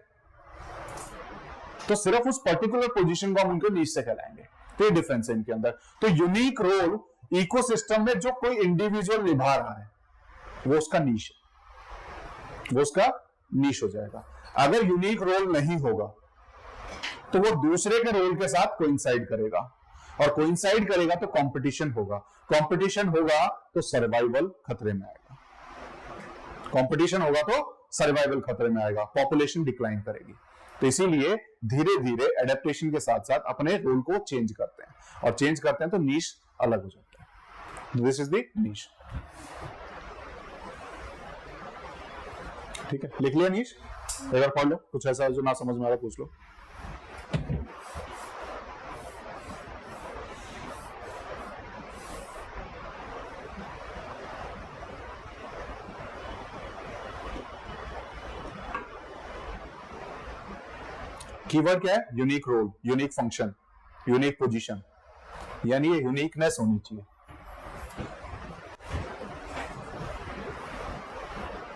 [SPEAKER 1] तो सिर्फ उस पर्टिकुलर पोजीशन को हम उनको नीश से कहलाएंगे। तो ये डिफरेंस है इनके अंदर। तो यूनिक रोल इकोसिस्टम में जो कोई इंडिविजुअल निभा रहा है वो उसका नीश है, वो उसका नीश हो जाएगा। अगर यूनिक रोल नहीं होगा तो वो दूसरे के रोल के साथ कोइंसाइड करेगा, और कोइंसाइड करेगा तो कंपटीशन होगा, कंपटीशन होगा तो सर्वाइवल खतरे में आएगा, कंपटीशन होगा तो सर्वाइवल खतरे में आएगा, पॉपुलेशन डिक्लाइन करेगी। तो इसीलिए धीरे धीरे एडेप्टेशन के साथ साथ अपने रोल को चेंज करते हैं, और चेंज करते हैं तो नीश अलग हो जाता है। This is the niche. ठीक है, लिख लिया नीश? एक बार पढ़ लो, कुछ ऐसा जो ना समझ में आ रहा पूछ लो। कीवर्ड क्या है? Unique role, unique function, unique position, यानी ये यूनिकनेस होनी चाहिए।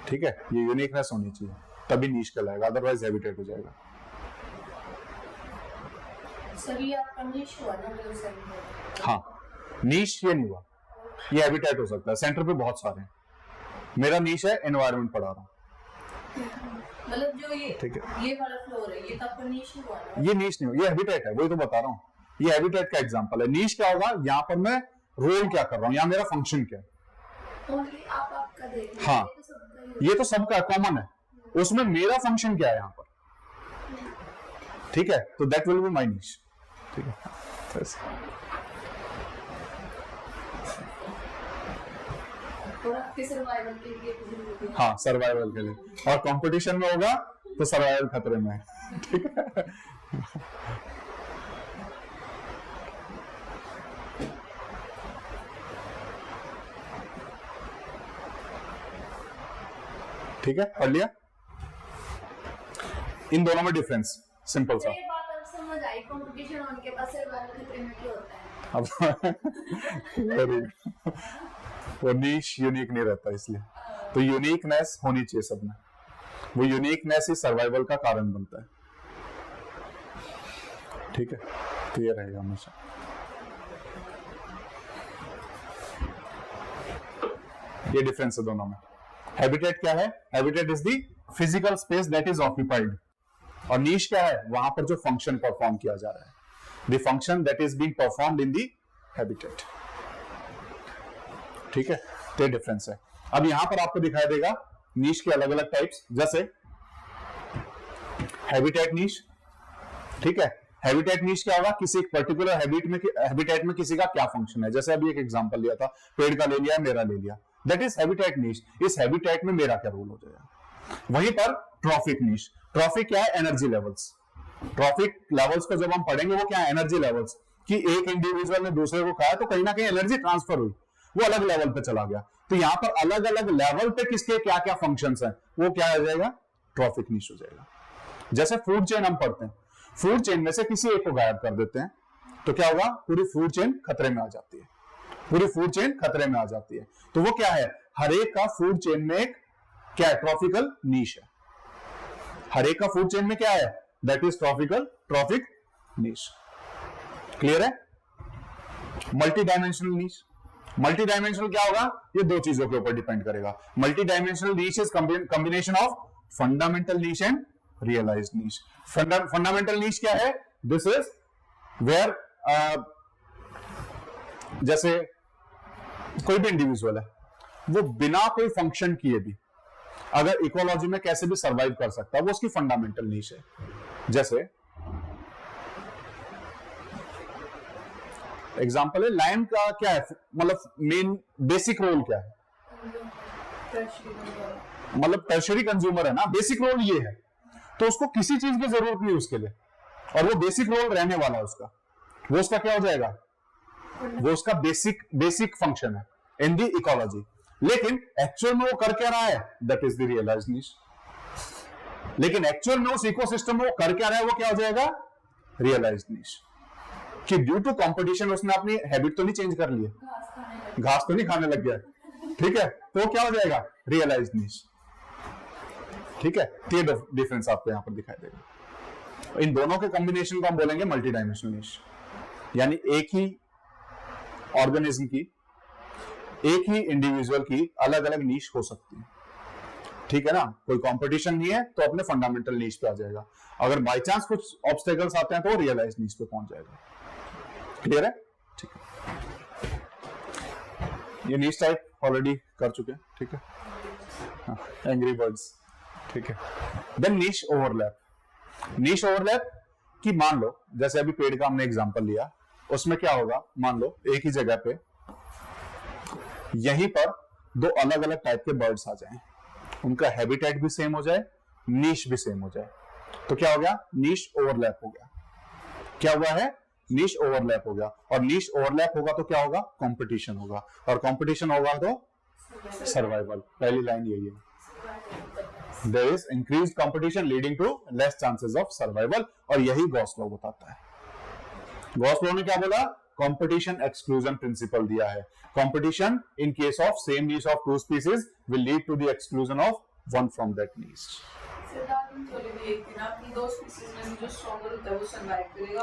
[SPEAKER 1] ठीक है, ये यूनिकनेस होनी चाहिए तभी नीश कहलाएगा, अदरवाइज हैबिटेट हो जाएगा।
[SPEAKER 2] सर ये आपका नीश हुआ ना, जो सेंटर।
[SPEAKER 1] हाँ, नीश ये नहीं हुआ, ये हैबिटेट हो सकता है। सेंटर पे बहुत सारे हैं, मेरा नीश है एनवायरनमेंट पढ़ा रहा हूँ।
[SPEAKER 2] मतलब जो ये
[SPEAKER 1] ठीक है,
[SPEAKER 2] ये वाला फ्लोर है, ये तो आपका नीश हुआ ना।
[SPEAKER 1] ये नीश नहीं हुआ, ये हैबिटेट है, वही तो बता रहा हूँ। ये हैबिटेट का एग्जांपल है। नीश क्या होगा? यहाँ पर मैं रोल क्या कर रहा हूँ, यहाँ मेरा फंक्शन क्या है।
[SPEAKER 2] ओनली आप आपका देख रहे हैं,
[SPEAKER 1] हाँ,
[SPEAKER 2] ये तो सबका ही
[SPEAKER 1] ये तो सबका कॉमन है, उसमें मेरा फंक्शन क्या है यहाँ पर। ठीक है, तो that will be my niche. ठीक है,
[SPEAKER 2] और आपके सर्वाइवल के लिए कुछ भी होगा।
[SPEAKER 1] हाँ, सर्वाइवल के लिए, और कंपटीशन में होगा तो सर्वाइवल खतरे में है। ठीक है, ठीक है, पढ़ लिया? इन दोनों में डिफरेंस सिंपल सा।
[SPEAKER 2] ये बात अब समझ आई, कंपटीशन उनके पास सर्वाइवल खतरे में क्यों होता है।
[SPEAKER 1] अब वो नीश यूनिक नहीं रहता, इसलिए तो यूनिकनेस होनी चाहिए सब में। वो यूनिकनेस ही सर्वाइवल का कारण बनता है। ठीक है, क्लियर रहेगा हमेशा। ये डिफरेंस है दोनों में। हैबिटेट क्या है? Habitat is the physical space that is occupied, और नीश क्या है? वहां पर जो फंक्शन परफॉर्म किया जा रहा है, the function that is being performed in the habitat. ठीक है, तो डिफरेंस है। अब यहां पर आपको दिखाई देगा नीश के अलग अलग टाइप्स, जैसे हैबिटेट नीश। ठीक है, हैबिटेट नीश क्या होगा? किसी एक पर्टिकुलर हैबिटेट में किसी का क्या फंक्शन है। जैसे अभी एक एग्जांपल लिया था, पेड़ का ले लिया, मेरा ले लिया, दैट इज हैबिटेट नीश। इस हैबिटेट में मेरा क्या रोल हो जाएगा। वहीं पर ट्रॉफिक नीश, ट्रॉफिक क्या है? Energy levels. ट्रॉफिक लेवल्स को जब हम पढ़ेंगे वो क्या है? एनर्जी लेवल्स, कि एक इंडिविजुअल ने दूसरे को खाया तो कहीं ना कहीं एनर्जी ट्रांसफर हुई, वो अलग लेवल पे चला गया। तो यहां पर अलग अलग लेवल पे किसके क्या क्या फंक्शंस हैं, वो क्या हो जाएगा? ट्रॉफिक नीश हो जाएगा। जैसे फूड चेन हम पढ़ते हैं, फूड चेन में से किसी एक को गायब कर देते हैं तो क्या होगा? पूरी फूड चेन खतरे में आ जाती है, पूरी फूड चेन खतरे में आ जाती है। तो वो क्या है? हर एक का फूड चेन में एक क्या है? ट्रॉफिकल नीश है। हर एक का फूड चेन में क्या है? That is trophic niche. Clear है? Multi dimensional niche, multi dimensional क्या होगा? ये दो चीजों के ऊपर डिपेंड करेगा। Multi dimensional niche is combination of fundamental niche and realised niche. Fundamental niche क्या है? दिस इज वेयर जैसे कोई भी इंडिविजुअल है, वो बिना कोई फंक्शन किए भी अगर इकोलॉजी में कैसे भी सरवाइव कर सकता है, वो उसकी फंडामेंटल नीश है। जैसे एग्जांपल है, लायन का क्या है? मतलब मेन बेसिक रोल क्या है? मतलब टर्शरी कंज्यूमर है ना, बेसिक रोल ये है। तो उसको किसी चीज की जरूरत नहीं उसके लिए, और वो बेसिक रोल रहने वाला है उसका। वो उसका क्या हो जाएगा? वो उसका बेसिक फंक्शन है इन दी इकोलॉजी। लेकिन एक्चुअल में वो कर क्या रहा है? दैट इज द रियलाइज्ड नीश। लेकिन एक्चुअल में उस इकोसिस्टम में वो कर क्या रहा है, वो क्या हो जाएगा, रियलाइज्ड नीश। कि ड्यू टू कंपटीशन उसने अपनी हैबिट तो नहीं चेंज कर ली है, घास तो नहीं खाने लग गया, ठीक है, तो क्या हो जाएगा, रियलाइज्ड नीश। ठीक है, तो ये डिफरेंस आपको यहां पर दिखाई देगा। इन दोनों के कॉम्बिनेशन को हम बोलेंगे मल्टी डायमेंशनल नीश, यानी एक ही ऑर्गेनिज्म की, एक ही इंडिविजुअल की अलग अलग नीश हो सकती है। ठीक है ना, कोई कंपटीशन नहीं है तो अपने फंडामेंटल नीश पे आ जाएगा। अगर बाय चांस कुछ ऑब्स्टेकल्स आते हैं तो रियलाइज नीश पे पहुंच जाएगा। क्लियर है? ठीक है, ये नीश टाइप ऑलरेडी कर चुके हैं। ठीक है, एंग्री बर्ड्स। ठीक है, देन नीश ओवरलैप। नीश ओवरलैप की मान लो जैसे अभी पेड़ का हमने एग्जांपल लिया, उसमें क्या होगा, मान लो एक ही जगह पे यहीं पर दो अलग अलग टाइप के बर्ड्स आ जाएं, उनका हैबिटेट भी सेम हो जाए, नीश भी सेम हो जाए, तो क्या हो गया, नीश ओवरलैप हो गया। क्या हुआ है, नीश ओवरलैप हो गया। और नीश ओवरलैप होगा तो क्या होगा, कंपटीशन होगा, और कंपटीशन होगा तो सर्वाइवल। पहली लाइन यही है, there is increased competition leading to less chances of survival, और यही गॉस लॉ बताता है। गॉस लॉ ने क्या बोला, कंपटीशन एक्सक्लूजन प्रिंसिपल दिया है। Competition in case of same niche of two species will lead to the exclusion of one from that niche.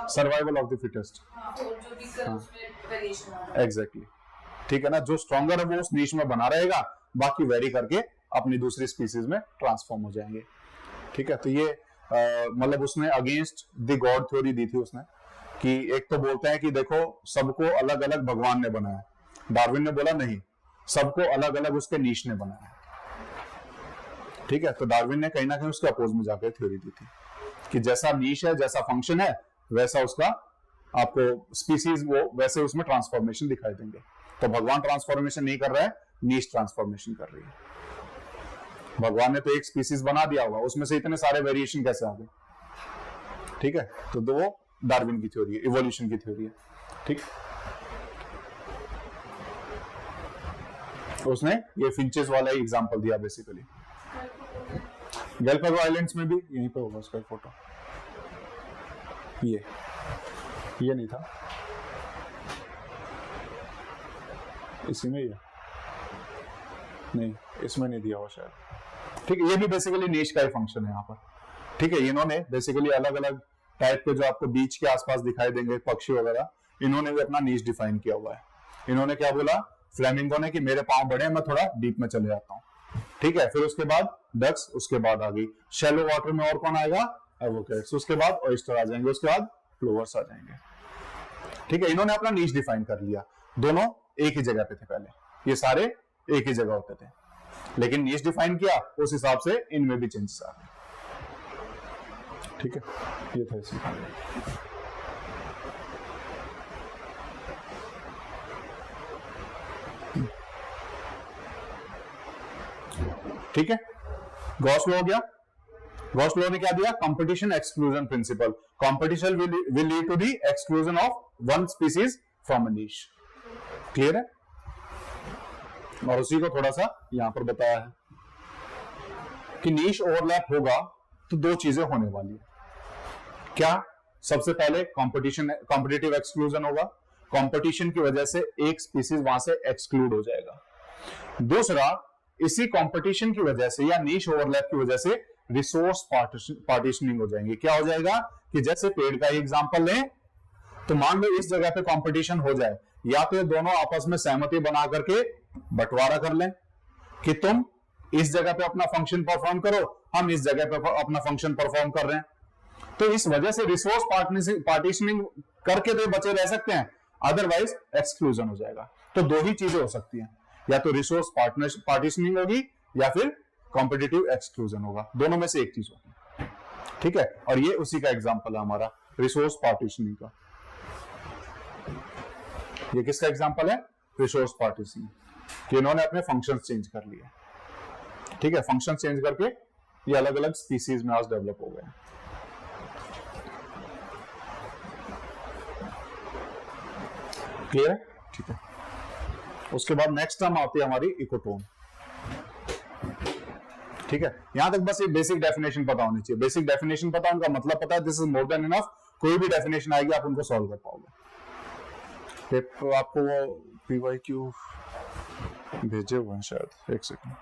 [SPEAKER 1] Survival of the fittest. Exactly, ठीक है ना, जो स्ट्रॉन्गर है वो उस नीश में बना रहेगा, बाकी वेरी करके अपनी दूसरी स्पीसीज में ट्रांसफॉर्म हो जाएंगे। ठीक है, तो ये मतलब उसने अगेंस्ट द गॉड थ्योरी दी थी उसने, कि एक तो बोलते हैं कि देखो सबको अलग अलग भगवान ने बनाया, डार्विन ने बोला नहीं, सबको अलग अलग उसके नीश ने बनाया। ठीक है, तो डार्विन ने कहीं ना कहीं उसके अपोज में जाकर थ्योरी दी थी कि जैसा नीश है, जैसा फंक्शन है, वैसा उसका आपको स्पीसीज वो वैसे उसमें ट्रांसफॉर्मेशन दिखाई देंगे। तो भगवान ट्रांसफॉर्मेशन नहीं कर रहा है, नीश ट्रांसफॉर्मेशन कर रही है। भगवान ने तो एक स्पीसीज बना दिया होगा, उसमें से इतने सारे वेरिएशन कैसे आ गए। ठीक है, तो वो डार्विन की थ्योरी है, इवोल्यूशन की थ्योरी है। ठीक, उसने ये फिंचेस वाला ही एग्जांपल दिया बेसिकली। गैलापागो आइलैंड्स में भी यहीं पे होगा उसका फोटो, ये नहीं था, इसी में ही है, नहीं इसमें नहीं दिया हुआ शायद। ठीक है, ये भी बेसिकली नीश का ही फंक्शन है यहाँ पर। ठीक है, इन्होंने बेसिकली अलग अलग टाइप के जो आपको बीच के आसपास दिखाई देंगे पक्षी वगैरह, इन्होंने भी अपना नीश डिफाइन किया हुआ है। इन्होंने क्या बोला, फ्लेमिंगो ने, कि मेरे पांव बड़े हैं, मैं थोड़ा डीप में चले जाता हूँ। ठीक है, फिर उसके बाद डक्स, उसके बाद आ गई शैलो वाटर में, और कौन आएगा, एवोकेट्स, उसके बाद ऑयस्टर आ जाएंगे, उसके बाद फ्लोवर्स आ जाएंगे। ठीक है, इन्होंने अपना नीश डिफाइन कर लिया। दोनों एक ही जगह पे थे पहले, ये सारे एक ही जगह होते थे, लेकिन नीश डिफाइन किया, उस हिसाब से इनमें भी चेंजेस आ गए। ठीक है, ये था इसमें। ठीक है, गॉस लॉ हो गया। गॉस लॉ ने क्या दिया, competition exclusion principle. Competition will lead to the exclusion of one species from a niche. Clear है? और उसी को थोड़ा सा यहां पर बताया है कि नीश ओवरलैप होगा तो दो चीजें होने वाली है। क्या, सबसे पहले कॉम्पिटिटिव एक्सक्लूजन होगा, कंपटीशन की वजह से एक स्पीसीज वहां से एक्सक्लूड हो जाएगा। दूसरा, इसी कंपटीशन की वजह से या नीश ओवरलैप की वजह से रिसोर्स पार्टीशनिंग हो जाएंगे। क्या हो जाएगा कि जैसे पेड़ का एग्जांपल लें, तो मान लो इस जगह पे कंपटीशन हो जाए, या तो ये दोनों आपस में सहमति बना करके बंटवारा कर लें कि तुम इस जगह पे अपना फंक्शन परफॉर्म करो, हम इस जगह पे अपना फंक्शन परफॉर्म कर रहे हैं। तो इस वजह से रिसोर्स पार्टीशनिंग करके तो बचे रह सकते हैं, अदरवाइज एक्सक्लूजन हो जाएगा। तो दो ही चीजें हो सकती हैं, या तो रिसोर्स पार्टीशनिंग होगी या फिर कॉम्पिटिटिव एक्सक्लूजन होगा, दोनों में से एक चीज होगी। ठीक है, और ये उसी का एग्जांपल है हमारा, रिसोर्स पार्टीशनिंग का। ये किसका एग्जांपल है, रिसोर्स पार्टीशनिंग, कि इन्होंने अपने फंक्शंस चेंज कर लिए। ठीक है, फंक्शन चेंज करके ये अलग अलग स्पीसीज में आज डेवलप हो गए। क्लियर है? ठीक है, उसके बाद नेक्स्ट टर्म आती है हमारी इकोटोन। ठीक है, यहां तक बस ये बेसिक डेफिनेशन पता होनी चाहिए। बेसिक डेफिनेशन पता, उनका मतलब पता है, this is more than enough. कोई भी डेफिनेशन आएगी आप उनको सॉल्व कर पाओगे। पेपर आपको वो पीवाईक्यू भेजे हुए हैं शायद, एक सेकंड।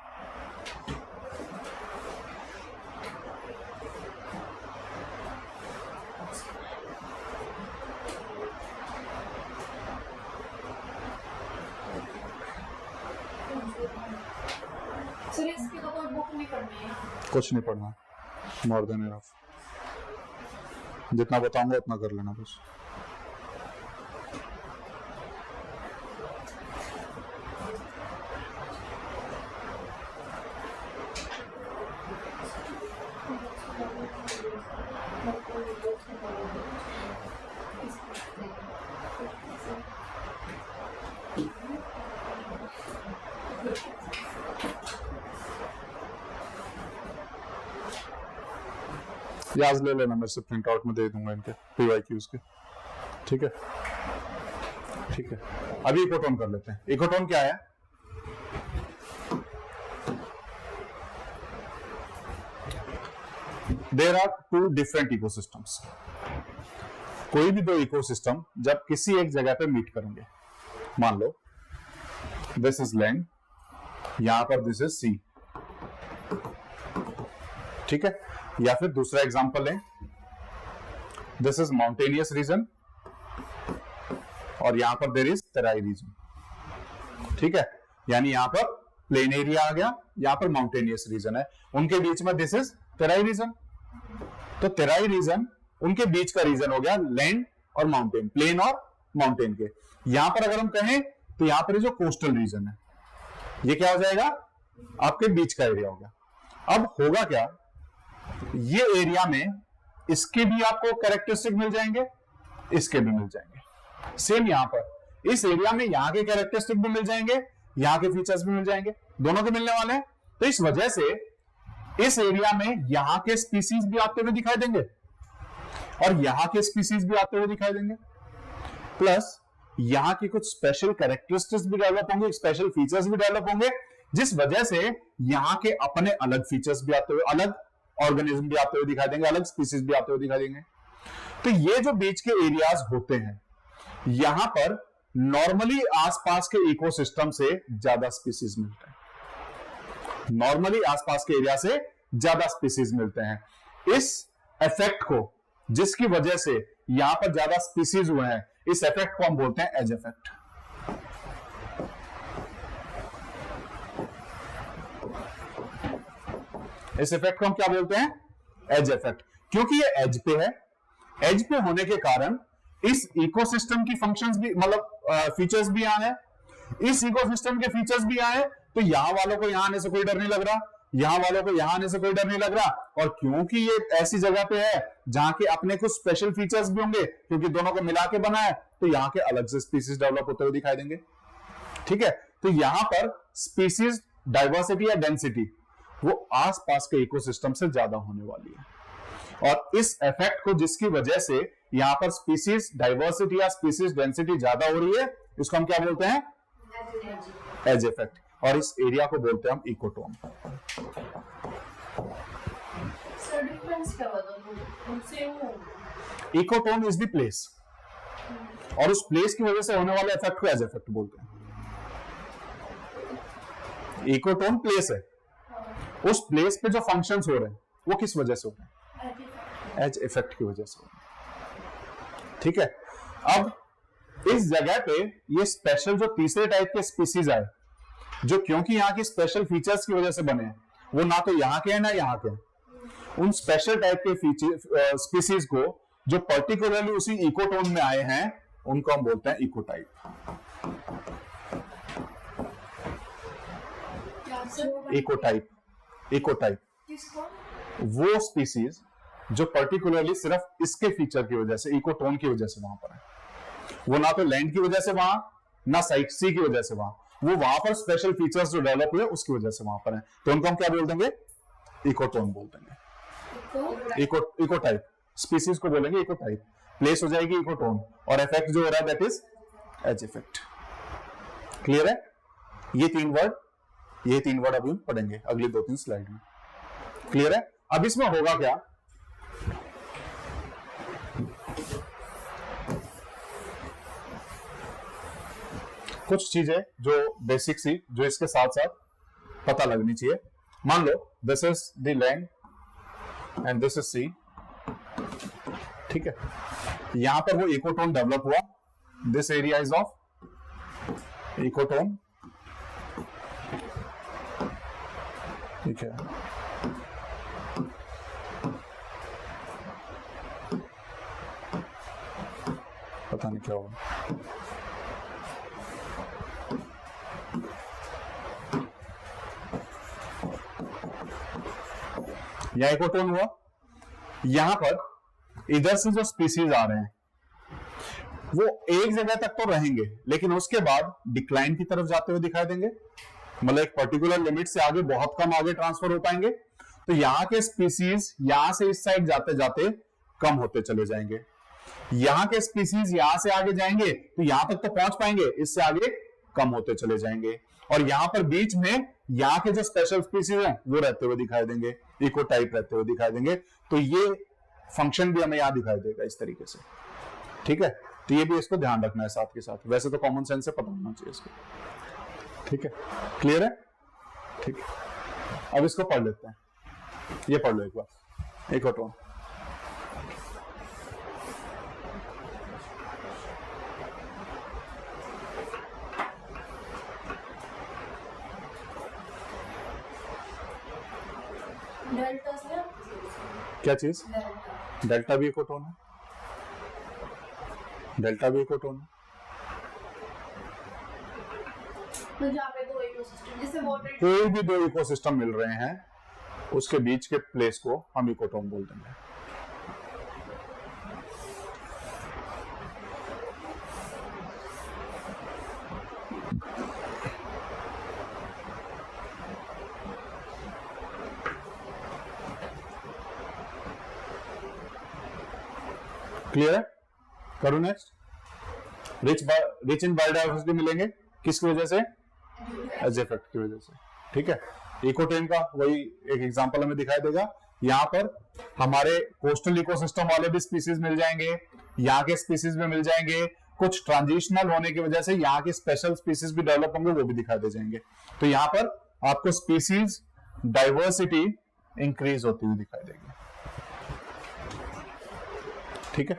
[SPEAKER 2] सर इसकी तो कोई बुक नहीं पढ़नी है।
[SPEAKER 1] कुछ नहीं पढ़ना, मोर देन इनफ। जितना बताऊंगा उतना कर लेना बस। याद ले लेना, मेरे से प्रिंट आउट में दे दूंगा इनके पीवाईक्यूज के। ठीक है, ठीक है। अभी इकोटोन कर लेते हैं। इकोटोन क्या है? There are two different ecosystems. कोई भी दो इकोसिस्टम जब किसी एक जगह पे मीट करेंगे, मान लो दिस इज लैंड, यहां पर दिस इज सी, ठीक है। या फिर दूसरा एग्जांपल लें, दिस इज माउंटेनियस रीजन और यहां पर देयर इज तराई रीजन, ठीक है। यानी यहां पर प्लेन एरिया आ गया, यहां पर माउंटेनियस रीजन है, उनके बीच में दिस इज तराई रीजन। तो तराई रीजन उनके बीच का रीजन हो गया लैंड और माउंटेन, प्लेन और माउंटेन के। यहां पर अगर हम कहें तो यहां पर जो कोस्टल रीजन है, ये क्या हो जाएगा? आपके बीच का एरिया हो गया। अब होगा क्या, ये एरिया में इसके भी आपको कैरेक्टरिस्टिक मिल जाएंगे, इसके भी मिल जाएंगे। सेम यहां पर इस एरिया में यहां के कैरेक्टरिस्टिक भी मिल जाएंगे, यहां के फीचर्स भी मिल जाएंगे, दोनों के मिलने वाले हैं। तो इस वजह से इस एरिया में यहां के स्पीसीज भी आते हुए दिखाई देंगे और यहां के स्पीसीज भी आते हुए दिखाई देंगे, प्लस यहां की कुछ स्पेशल कैरेक्टरिस्टिक्स भी डेवलप होंगे, स्पेशल फीचर्स भी डेवलप होंगे, जिस वजह से यहां के अपने अलग फीचर्स भी आते हुए, अलग ऑर्गेनिज्म भी आते हुए दिखाई देंगे, अलग स्पीसीज भी आते हुए दिखाई देंगे। तो ये जो बीच के एरियाज होते हैं, यहां पर नॉर्मली आसपास के इकोसिस्टम से ज्यादा स्पीसीज मिलते हैं, नॉर्मली आसपास के एरिया से ज्यादा स्पीसीज मिलते हैं। इस इफेक्ट को, जिसकी वजह से यहां पर ज्यादा स्पीसीज हुए हैं, इस इफेक्ट को हम बोलते हैं एज इफेक्ट। इस इफेक्ट को हम क्या बोलते हैं? Edge effect. क्योंकि ये एज पे है, एज पे होने के कारण इस इकोसिस्टम की फंक्शंस भी, मतलब फीचर्स भी आए हैं, इस इकोसिस्टम के फीचर्स भी आए, तो यहां वालों को यहां आने से कोई डर नहीं लग रहा, यहां वालों को यहां आने से कोई डर नहीं लग रहा। और क्योंकि ये ऐसी जगह पे है जहां के अपने कुछ स्पेशल फीचर्स भी होंगे, क्योंकि दोनों को मिला के बना है, तो यहां के अलग से स्पीसीज डेवलप होते हुए दिखाई देंगे, ठीक है। तो यहां पर स्पीसीज डाइवर्सिटी या डेंसिटी वो आसपास के इकोसिस्टम से ज्यादा होने वाली है। और इस इफेक्ट को, जिसकी वजह से यहां पर स्पीसीज डाइवर्सिटी या स्पीसीज डेंसिटी ज्यादा हो रही है, इसको हम क्या बोलते हैं? Edge effect. और इस एरिया को बोलते हैं हम इकोटोन।
[SPEAKER 2] सर डिफरेंस क्या बता उनसे? वो
[SPEAKER 1] इकोटोन इज द प्लेस, और उस प्लेस की वजह से होने वाले इफेक्ट को एज इफेक्ट बोलते हैं। इकोटोन प्लेस है, उस प्लेस पे जो फंक्शंस हो रहे हैं वो किस वजह से हो रहे हैं? एज इफेक्ट की वजह से हो रहे हैं, ठीक है। अब इस जगह पे ये स्पेशल जो तीसरे टाइप के स्पीसीज आए, जो क्योंकि यहाँ की स्पेशल फीचर्स की वजह से बने हैं, वो ना तो यहाँ के हैं ना यहाँ के, उन स्पेशल टाइप के फीचर स्पीसीज को जो पर्टिकुलरली उसी इकोटोन में आए हैं, उनको हम बोलते हैं इकोटाइप। इकोटाइप, इकोटाइप वो स्पीसीज जो पर्टिकुलरली सिर्फ इसके फीचर की वजह से, इकोटोन की वजह से वहां पर है, वो ना तो लैंड की वजह से वहां, ना साइट सी की वजह से वहां, वो वहां पर स्पेशल फीचर्स जो डेवलप हुए उसकी वजह से वहां पर है, तो उनको हम क्या बोल देंगे? इकोटोन बोल देंगे। इकोटाइप स्पीसीज को बोलेंगे इकोटाइप, प्लेस हो जाएगी इकोटोन, और इफेक्ट जो हो रहा है that is edge effect. Clear है? ये तीन वर्ड अभी हम पढ़ेंगे अगली 2-3 स्लाइड में। क्लियर है? अब इसमें होगा क्या, कुछ चीजें जो बेसिक सी जो इसके साथ साथ पता लगनी चाहिए। मान लो this is the land and this is sea, ठीक है, यहां पर वो इकोटोन डेवलप हुआ, this area is of ecotone, ठीक है, पता नहीं क्या हुआ, यह इकोटोन हुआ। यहां पर इधर से जो स्पीसीज आ रहे हैं वो एक जगह तक तो रहेंगे, लेकिन उसके बाद डिक्लाइन की तरफ जाते हुए दिखाई देंगे, मतलब एक पर्टिकुलर लिमिट से आगे बहुत कम आगे ट्रांसफर हो पाएंगे। तो यहां के स्पीसीज यहां से इस साइड जाते जाते कम होते चले जाएंगे, यहां के स्पीसीज यहां से आगे जाएंगे तो यहां तक तो पहुंच पाएंगे, इससे आगे कम होते चले जाएंगे, और यहां पर बीच में यहाँ के जो स्पेशल स्पीसीज हैं वो रहते हुए दिखाई देंगे, इको टाइप रहते हुए दिखाई देंगे। तो ये फंक्शन भी हमें यहां दिखाई देगा इस तरीके से, ठीक है। तो ये भी इसको ध्यान रखना है साथ के साथ, वैसे तो कॉमन सेंस से पता होना चाहिए इसको, ठीक है, क्लियर है, ठीक है। अब इसको पढ़ लेते हैं, ये पढ़ लो एक बार, इकोटोन।
[SPEAKER 2] डेल्टा से
[SPEAKER 1] क्या चीज,
[SPEAKER 2] डेल्टा
[SPEAKER 1] डेल्टा भी इकोटोन है, डेल्टा भी इकोटोन है।
[SPEAKER 2] तो जहाँ पे दो इकोसिस्टम जैसे वाटर,
[SPEAKER 1] कोई भी दो इकोसिस्टम मिल रहे हैं उसके बीच के प्लेस को हम इकोटोन बोल देंगे। क्लियर है? करो नेक्स्ट। रिच इन बायोडाइवर्सिटी मिलेंगे किसकी वजह से, एज इफेक्ट की वजह से, ठीक है। इकोटोन का वही एक एग्जांपल हमें दिखाई देगा, यहाँ पर हमारे कोस्टल इकोसिस्टम वाले भी स्पीसीज मिल जाएंगे, यहाँ के स्पीसीज में मिल जाएंगे, कुछ ट्रांजिशनल होने की वजह से यहाँ के स्पेशल स्पीसीज भी डेवलप होंगे, वो भी दिखाई दे जाएंगे। तो यहाँ पर आपको स्पीसीज डाइवर्सिटी इंक्रीज होती हुई दिखाई देगी, ठीक है।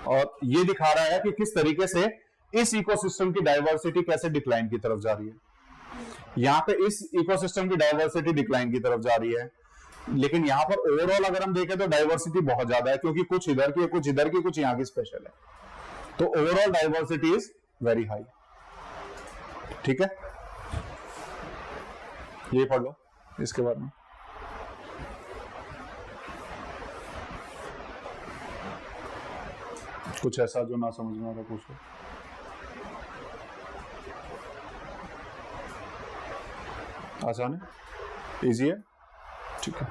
[SPEAKER 1] और ये दिखा रहा है कि किस तरीके से इस इकोसिस्टम की डाइवर्सिटी कैसे डिक्लाइन की तरफ जा रही है। यहां पे इस इकोसिस्टम की डाइवर्सिटी डिक्लाइन की तरफ जा रही है, लेकिन यहां पर ओवरऑल अगर हम देखें तो डाइवर्सिटी बहुत ज्यादा है, क्योंकि कुछ इधर की, कुछ इधर की, कुछ यहां की स्पेशल है। तो overall diversity is very high, ठीक है। ये पढ़ लो इसके बारे में। कुछ ऐसा जो ना समझ में आ रहा पूछो। आसान है, इजी है, ठीक है।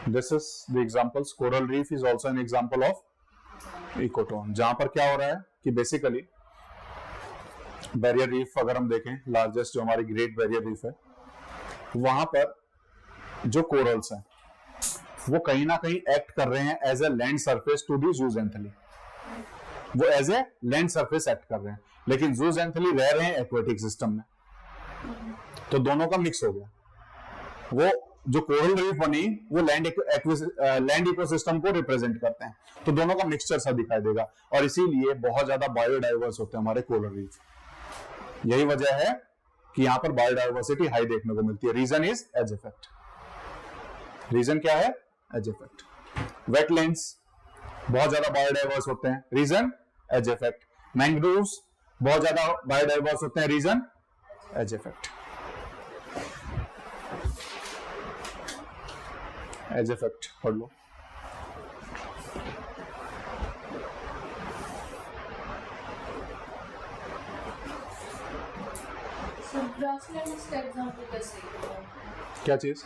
[SPEAKER 1] This is the examples. Coral reef is also an example of ecotone, जहां पर क्या हो रहा है कि बेसिकली बैरियर रीफ अगर हम देखें, लार्जेस्ट जो हमारी ग्रेट बैरियर रीफ है, वहां पर जो कोरल्स हैं वो कहीं ना कहीं एक्ट कर रहे हैं as a land surface to the zooxanthellae, वो as a land surface act कर रहे हैं, लेकिन जूजेंथली रह रहे हैं एक्वेटिक सिस्टम में, तो दोनों का मिक्स हो गया। वो जो कोरल रीफ बनी वो लैंड इकोसिस्टम को रिप्रेजेंट करते हैं, तो दोनों का मिक्सचर सा दिखाई देगा, और इसीलिए बहुत ज्यादा बायोडाइवर्स होते हैं हमारे कोरल रीफ। यही वजह है कि यहां पर बायोडाइवर्सिटी हाई देखने को मिलती है। Reason is edge effect. Reason क्या है? As effect. वेटलैंड्स बहुत ज्यादा बायोडाइवर्स होते हैं, रीजन एज इफेक्ट। मैंग्रोव्स बहुत ज्यादा बायोडाइवर्स होते हैं, reason edge effect. Edge effect पढ़ लो।
[SPEAKER 2] ग्रासलैंड्स का एग्जांपल कैसे है?
[SPEAKER 1] क्या चीज?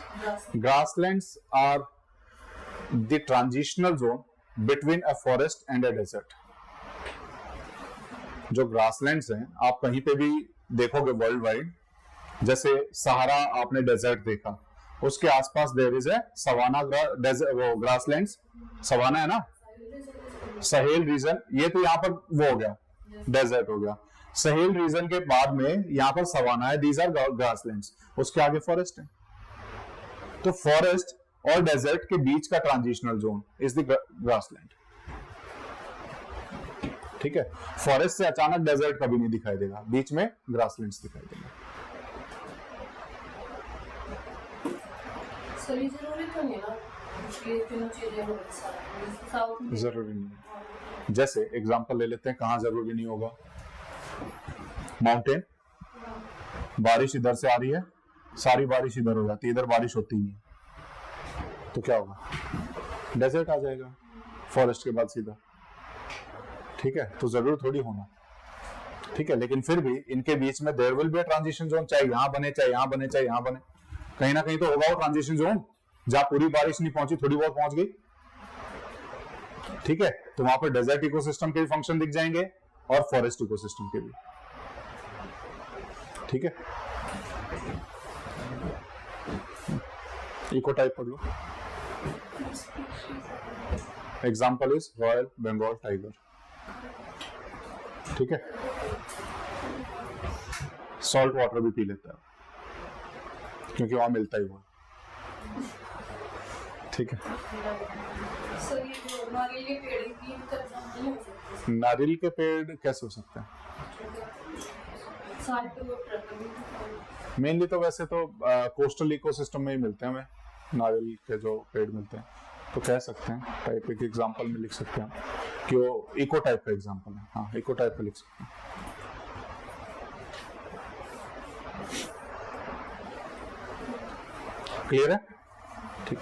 [SPEAKER 1] Grasslands are the transitional zone between a forest and a desert. जो ग्रासलैंड्स हैं, आप कहीं पे भी देखोगे वर्ल्ड वाइड जैसे सहारा आपने डेजर्ट देखा, उसके आसपास there is a savanna grasslands, savanna है ना, सहेल रीजन, ये तो यहाँ पर वो हो गया डेजर्ट हो गया। सहेल रीजन के बाद में यहाँ पर सवाना है, दीज आर ग्रासलैंड्स, उसके आगे फॉरेस्ट है। तो फॉरेस्ट और डेजर्ट के बीच का transitional zone is the grassland. ठीक है, फॉरेस्ट से अचानक डेजर्ट कभी नहीं दिखाई देगा, बीच में ग्रासलैंड्स दिखाई देंगे।
[SPEAKER 2] सभी जरूरी तो नहीं ना, ये तीनों चीजें हो साउथ में
[SPEAKER 1] जरूरी नहीं। जैसे एग्जांपल ले लेते हैं, कहां जरूरी नहीं होगा, माउंटेन, बारिश इधर से आ रही है, सारी बारिश इधर हो जाती है, इधर बारिश होती नहीं, तो क्या होगा, डेजर्ट आ जाएगा फॉरेस्ट के बाद सीधा। ठीक है, तो जरूर थोड़ी होना। ठीक है, लेकिन फिर भी इनके बीच में there will be a transition zone, चाहे यहां बने, चाहे यहां बने, चाहे यहां बने, कहीं ना कहीं तो होगा वो ट्रांजिशन जोन जहां पूरी बारिश नहीं पहुंची, थोड़ी बहुत पहुंच गई। ठीक है, तो वहां पर डेजर्ट इकोसिस्टम के भी फंक्शन दिख जाएंगे और फॉरेस्ट इकोसिस्टम के भी। ठीक है, इको टाइप पढ़ लो। Example is royal Bengal tiger. ठीक है, सॉल्ट वाटर भी पी लेता है क्योंकि वहां मिलता ही वो। ठीक है,
[SPEAKER 2] सर ये जो नारियल के पेड़ की एग्जांपल नहीं हो सकते,
[SPEAKER 1] नारियल के पेड़ कैसे हो सकते हैं?
[SPEAKER 2] साइड पे वो ट्रक
[SPEAKER 1] मेनली तो वैसे तो कोस्टल इकोसिस्टम में ही मिलते हैं हमें नारियल के जो पेड़ मिलते हैं, तो कह सकते हैं टाइप एक एग्जांपल में लिख सकते हैं कि वो इको टाइप का एग्जांपल है। हाँ, इको टाइप का लिख सकते हैं। क्लियर है? ठीक,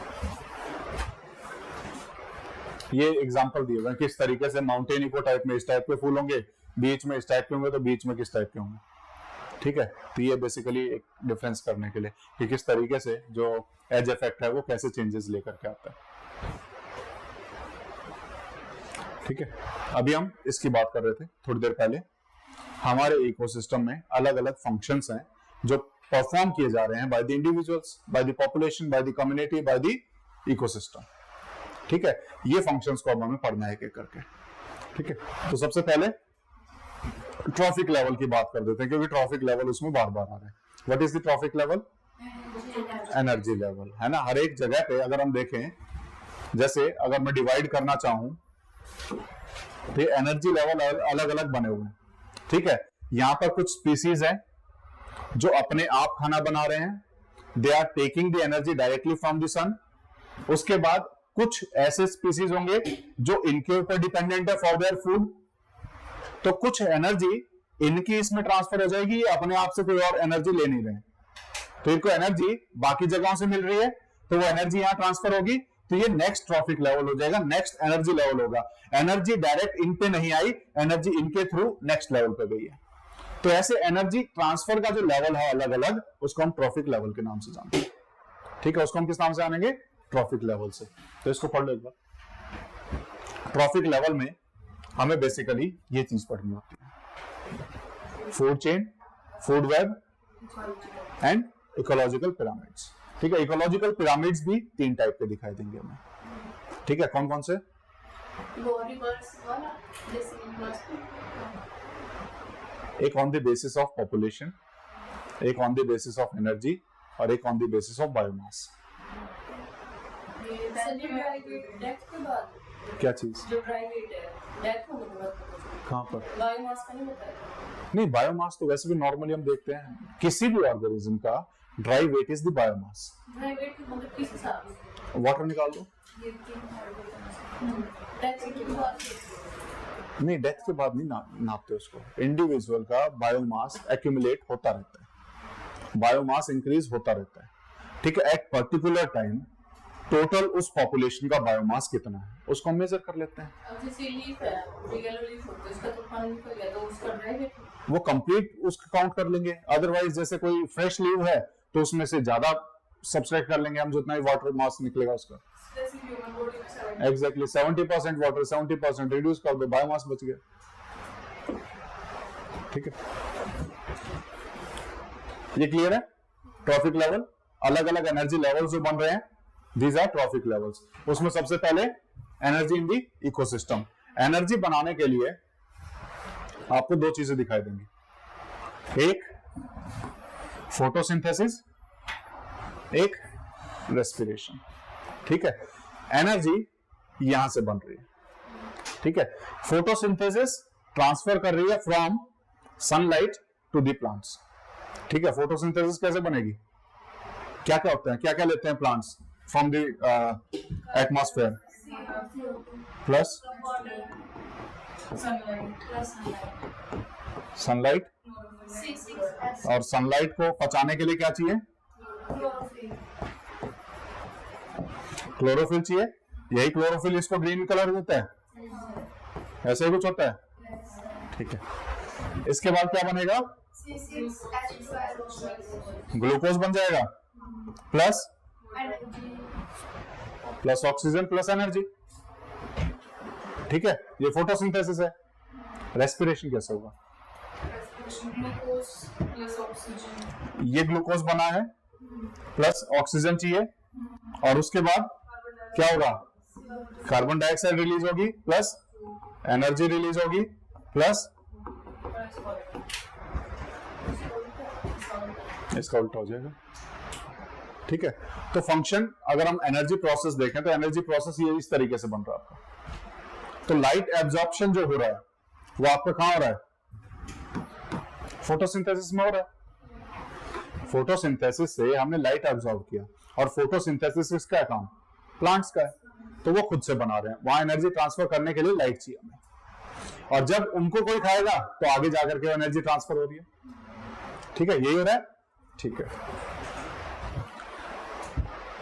[SPEAKER 1] ये एग्जांपल दिए हुए हैं किस तरीके से माउंटेन इको टाइप में इस टाइप के फूल होंगे, बीच में इस टाइप के होंगे, तो बीच में किस टाइप के होंगे। ठीक है, तो ये बेसिकली एक डिफरेंस करने के लिए कि किस तरीके से जो एज इफेक्ट है वो कैसे चेंजेस लेकर के आता है। ठीक है, अभी हम इसकी बात कर रहे थे थोड़ी देर पहले, हमारे इकोसिस्टम में अलग अलग फंक्शंस हैं जो परफॉर्म किए जा रहे हैं by the individuals, by the population, by the community, by the ecosystem. ठीक है, ये फंक्शंस को अब हमें पढ़ना है एक एक करके। ठीक है, तो सबसे पहले ट्रॉफिक लेवल की बात कर देते हैं क्योंकि ट्रॉफिक लेवल उसमें बार बार आ रहा है। What is the trophic level? Energy level, है ना। हर एक जगह पे अगर हम देखें, जैसे अगर मैं डिवाइड करना चाहूं तो एनर्जी लेवल अलग अलग बने हुए हैं। ठीक है, यहां पर कुछ स्पीसीज हैं जो अपने आप खाना बना रहे हैं, they are taking the energy directly from the sun. उसके बाद कुछ ऐसे स्पीसीज होंगे जो इनके ऊपर डिपेंडेंट है फॉर देयर फूड, तो कुछ एनर्जी इनकी इसमें ट्रांसफर हो जाएगी, ये अपने आप से कोई और एनर्जी ले नहीं रहे, तो इनको एनर्जी बाकी जगहों से मिल रही है, तो वो एनर्जी यहां ट्रांसफर होगी, तो ये नेक्स्ट ट्रॉफिक लेवल हो जाएगा, नेक्स्ट एनर्जी लेवल होगा। एनर्जी डायरेक्ट इन पे नहीं आई, एनर्जी इनके थ्रू नेक्स्ट लेवल पे गई है। तो ऐसे एनर्जी ट्रांसफर का जो लेवल है अलग अलग, उसको हम ट्रॉफिक लेवल के नाम से जानते हैं। ठीक है, उसको हम किस नाम से जानेंगे? ट्रॉफिक लेवल से। तो इसको पढ़ लो एक बार। ट्रॉफिक लेवल में हमें बेसिकली ये चीज पढ़नी होती है, food chain, food web and ecological pyramids. ठीक है, इकोलॉजिकल पिरामिड्स भी 3 टाइप के दिखाई देंगे हमें। ठीक है, कौन कौन से? एक on the basis of population, एक on the basis of energy और एक on the basis of biomass. क्या चीज?
[SPEAKER 2] जो ड्राई वेट है, डेथ होने के बाद
[SPEAKER 1] कहाँ पर?
[SPEAKER 2] बायोमास का नहीं बताया।
[SPEAKER 1] नहीं, बायोमास तो वैसे भी नॉर्मली हम देखते हैं किसी भी ऑर्गेनिज्म का dry weight is the biomass.
[SPEAKER 2] Dry weight मतलब किस हिसाब से?
[SPEAKER 1] वाटर निकाल दो।
[SPEAKER 2] ये डेथ के बाद
[SPEAKER 1] नहीं, डेथ के बाद नहीं नापते उसको। इंडिविजुअल का बायोमास एक्यूमुलेट होता रहता है, बायोमास इंक्रीज होता रहता है। ठीक है, एट पर्टिकुलर टाइम टोटल उस पॉपुलेशन का बायोमास कितना है उसको हम मेजर कर लेते हैं।
[SPEAKER 2] अब जैसे लीफ है, रियल लीफ होता है, उसका तो पानी निकल गया तो उसका ड्राई वेट
[SPEAKER 1] वो कंप्लीट उसका काउंट कर लेंगे। अदरवाइज जैसे कोई फ्रेश लीव है तो उसमें से ज्यादा सब्सट्रैक्ट कर लेंगे हम, जितना ही वाटर मास निकलेगा उसका। एग्जैक्टली 70% वाटर, 70% रिड्यूस कर दो, बायोमास बच गया। ठीक है, ये क्लियर है? ट्रॉफिक लेवल, अलग अलग एनर्जी लेवल्स जो बन रहे हैं, दीज आर ट्रॉफिक लेवल्स। उसमें सबसे पहले energy in the ecosystem. Energy बनाने के लिए आपको दो चीजें दिखाई देंगी, एक फोटोसिंथेसिस, एक रेस्पिरेशन। ठीक है, एनर्जी यहां से बन रही है। ठीक है, फोटोसिंथेसिस ट्रांसफर कर रही है from sunlight to the plants. ठीक है, फोटोसिंथेसिस कैसे बनेगी, क्या क्या होते हैं, क्या क्या लेते हैं plants from the atmosphere, plus sunlight, और सनलाइट को पचाने के लिए क्या चाहिए, क्लोरोफिल चाहिए। यही क्लोरोफिल इसको ग्रीन कलर देता है, ऐसे ही कुछ होता है। ठीक है, इसके बाद क्या बनेगा, ग्लूकोज बन जाएगा, plus plus oxygen plus energy. ठीक है, ये फोटोसिंथेसिस है। रेस्पिरेशन कैसे होगा, ये ग्लूकोज बना है, प्लस ऑक्सीजन चाहिए, और उसके बाद क्या होगा, कार्बन डाइऑक्साइड रिलीज होगी, प्लस एनर्जी रिलीज होगी, प्लस इसका उल्टा हो जाएगा। ठीक है, तो फंक्शन अगर हम एनर्जी प्रोसेस देखें तो एनर्जी प्रोसेस ये इस तरीके से बन रहा है आपका। तो लाइट एब्जॉर्प्शन जो हो रहा है वो आपका कहां हो रहा है, फोटोसिंथेसिस में हो रहा है। फोटोसिंथेसिस से हमने लाइट एब्जॉर्ब किया, और फोटोसिंथेसिस किसका है काम, प्लांट्स का है, तो वो खुद से बना रहे हैं। वहां एनर्जी ट्रांसफर करने के लिए लाइट चाहिए हमें, और जब उनको कोई खाएगा तो आगे जाकर के एनर्जी ट्रांसफर हो रही है। ठीक है, यही हो रहा है। ठीक है,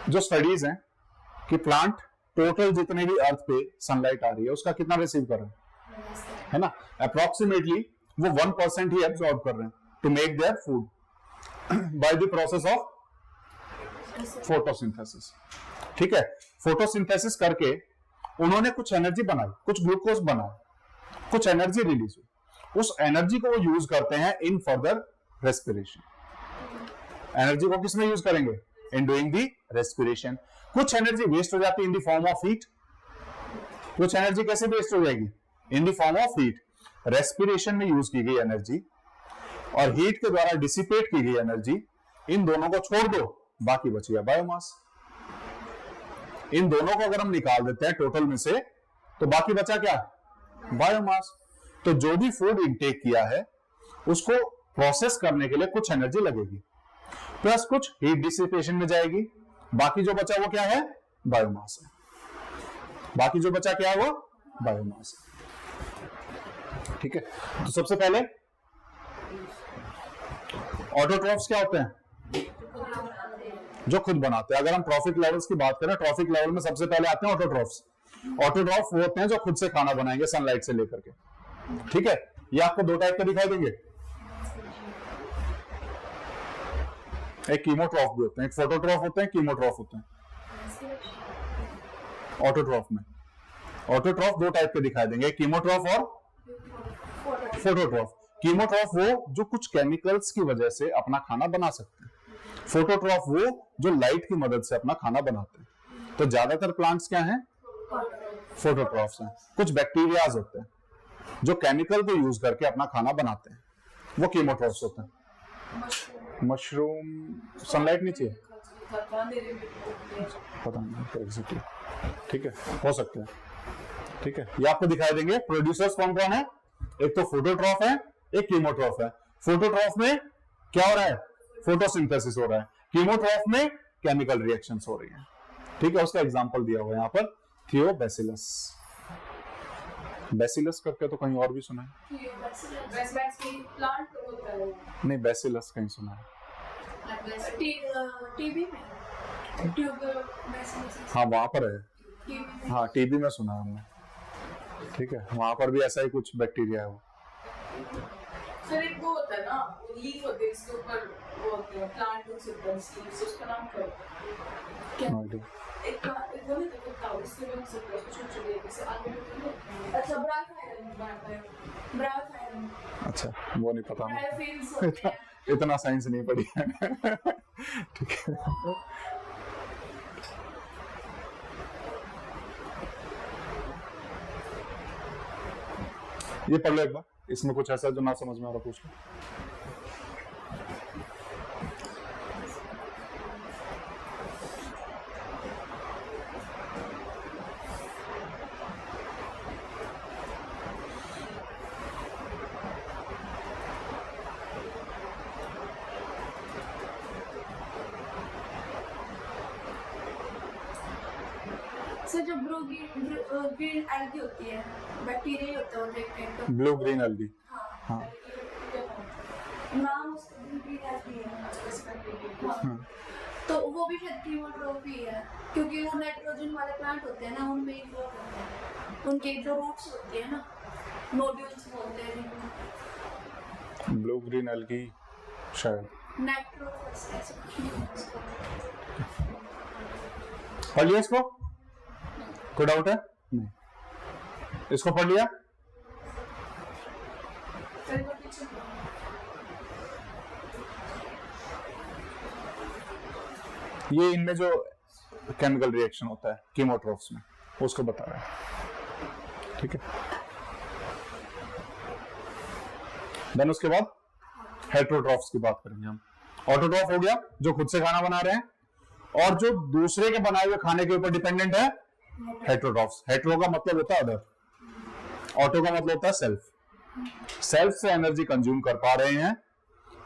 [SPEAKER 1] जो स्टडीज हैं कि प्लांट टोटल जितने भी अर्थ पे सनलाइट आ रही है उसका कितना रिसीव कर रहे है ना, अप्रोक्सीमेटली वो 1% ही एब्सॉर्ब कर रहे हैं to make their food by the process of photosynthesis. ठीक है, फोटोसिंथेसिस करके उन्होंने कुछ एनर्जी बनाई, कुछ ग्लूकोज बनाया, कुछ एनर्जी रिलीज हुई, उस एनर्जी को वो यूज करते हैं इन फर्दर रेस्पिरेशन। एनर्जी को किसमें यूज करेंगे, इन डूइंग दी रेस्पिरेशन। कुछ एनर्जी वेस्ट हो जाती है in the form of heat, कुछ एनर्जी कैसे वेस्ट हो जाएगी, in the form of heat. Respiration में यूज की गई एनर्जी और हीट के द्वारा डिसिपेट की गई एनर्जी, इन दोनों को छोड़ दो, बाकी बच गया बायोमास। इन दोनों को अगर हम निकाल देते हैं टोटल में से तो बाकी बचा क्या, बायोमास। तो जो भी फूड इनटेक किया है उसको प्रोसेस करने के लिए कुछ एनर्जी लगेगी, प्लस कुछ हीट डिसिपेशन में जाएगी, बाकी जो बचा वो क्या है, बायोमास है। बाकी जो बचा क्या है, वो बायोमास है। ठीक है, तो सबसे पहले ऑटोट्रॉफ्स क्या होते हैं, जो खुद बनाते हैं। अगर हम ट्रॉफिक लेवल्स की बात करें, ट्रॉफिक लेवल में सबसे पहले आते हैं ऑटोट्रॉफ्स। ऑटोट्रॉफ वो होते हैं जो खुद से खाना बनाएंगे सनलाइट से लेकर के। ठीक है, ये आपको दो टाइप के दिखाई देंगे, एक कीमोट्रॉफ भी होते हैं, एक फोटोट्रॉफ होते हैं, कीमोट्रॉफ होते हैं। ऑटोट्रॉफ में ऑटोट्रॉफ दो टाइप के दिखाई देंगे, एक कीमोट्रॉफ और फोटोट्रॉफ। कीमोट्रॉफ वो जो कुछ केमिकल्स की वजह से अपना खाना बना सकते हैं, फोटोट्रॉफ वो जो लाइट की मदद से अपना खाना बनाते हैं। तो ज्यादातर प्लांट्स क्या हैं, फोटोट्रॉफ्स हैं। कुछ बैक्टीरियाज होते हैं जो केमिकल को यूज करके अपना खाना बनाते हैं, वो कीमोट्रॉफ्स होते हैं। मशरूम सनलाइट नहीं चाहिए, पता नहीं एग्जैक्टली। ठीक है, हो सकते हैं। ठीक है, ये आपको दिखाई देंगे। प्रोड्यूसर्स कौन कौन है, एक तो फोटोट्रॉफ है, एक कीमोट्रॉफ है। फोटोट्रॉफ में क्या हो रहा है, फोटोसिंथेसिस हो रहा है। कीमोट्रॉफ में केमिकल रिएक्शंस हो रही हैं। ठीक है, उसका एग्जांपल दिया हुआ है यहाँ पर, थियोबैसिलस। बैसिलस करके तो कहीं और भी सुना है, नहीं बैसिलस कहीं सुना है,
[SPEAKER 2] टीबी में
[SPEAKER 1] हाँ वहां पर है, हाँ टीबी में सुना है हमने। ठीक है, वहां पर भी ऐसा ही कुछ बैक्टीरिया है वो।
[SPEAKER 2] सर एक वो होता है ना, लीफ होते हैं इसके ऊपर, वो होते हैं प्लांट लीव्स, उसका नाम क्या होता है, एक वो नहीं तो ताऊ इससे भी सकते हैं, छोटे-छोटे जैसे आगे में। अच्छा ब्रायोफाइरम,
[SPEAKER 1] अच्छा वो नहीं पता
[SPEAKER 2] ब्रायोफिल्स होते हैं।
[SPEAKER 1] इतना साइंस नहीं पढ़ी है। ठीक है, ये पढ़ लो एक बार, इसमें कुछ ऐसा जो ना समझ में आ रहा पूछ लो।
[SPEAKER 2] सर जो ग्रीन एल्गी होती है, बैक्टीरिया ही होता है वो, एक टाइप का।
[SPEAKER 1] ब्लू ग्रीन एल्गी, हाँ
[SPEAKER 2] नाम उसका ग्रीन एल्गी है। हाँ। तो वो भी शायद कीमोट्रोफ ही है, क्योंकि वो नाइट्रोजन वाले प्लांट होते हैं ना, उनमें ही ग्रो करते हैं। उनके जो रूट्स होती है ना, नोड्यूल्स बोलते हैं जिनको।
[SPEAKER 1] ब्लू ग्रीन एल्गी शायद।
[SPEAKER 2] नाइट्रोफॉस ऐसे कुछ नहीं है उसको।
[SPEAKER 1] पढ़ लिया इसको, कोई डाउट है? नहीं, इसको पढ़ लिया? ये इनमें जो केमिकल रिएक्शन होता है कीमोट्रोफ्स में, उसको बता रहा है। ठीक है, देन उसके बाद हेटेरोट्रॉफ्स की बात करेंगे हम। ऑटोट्रॉफ हो गया जो खुद से खाना बना रहे हैं, और जो दूसरे के बनाए हुए खाने के ऊपर डिपेंडेंट है हेटेरोट्रॉफ्स। हेटेरो का मतलब होता है अदर, ऑटो का मतलब होता है सेल्फ। सेल्फ से एनर्जी कंज्यूम कर पा रहे हैं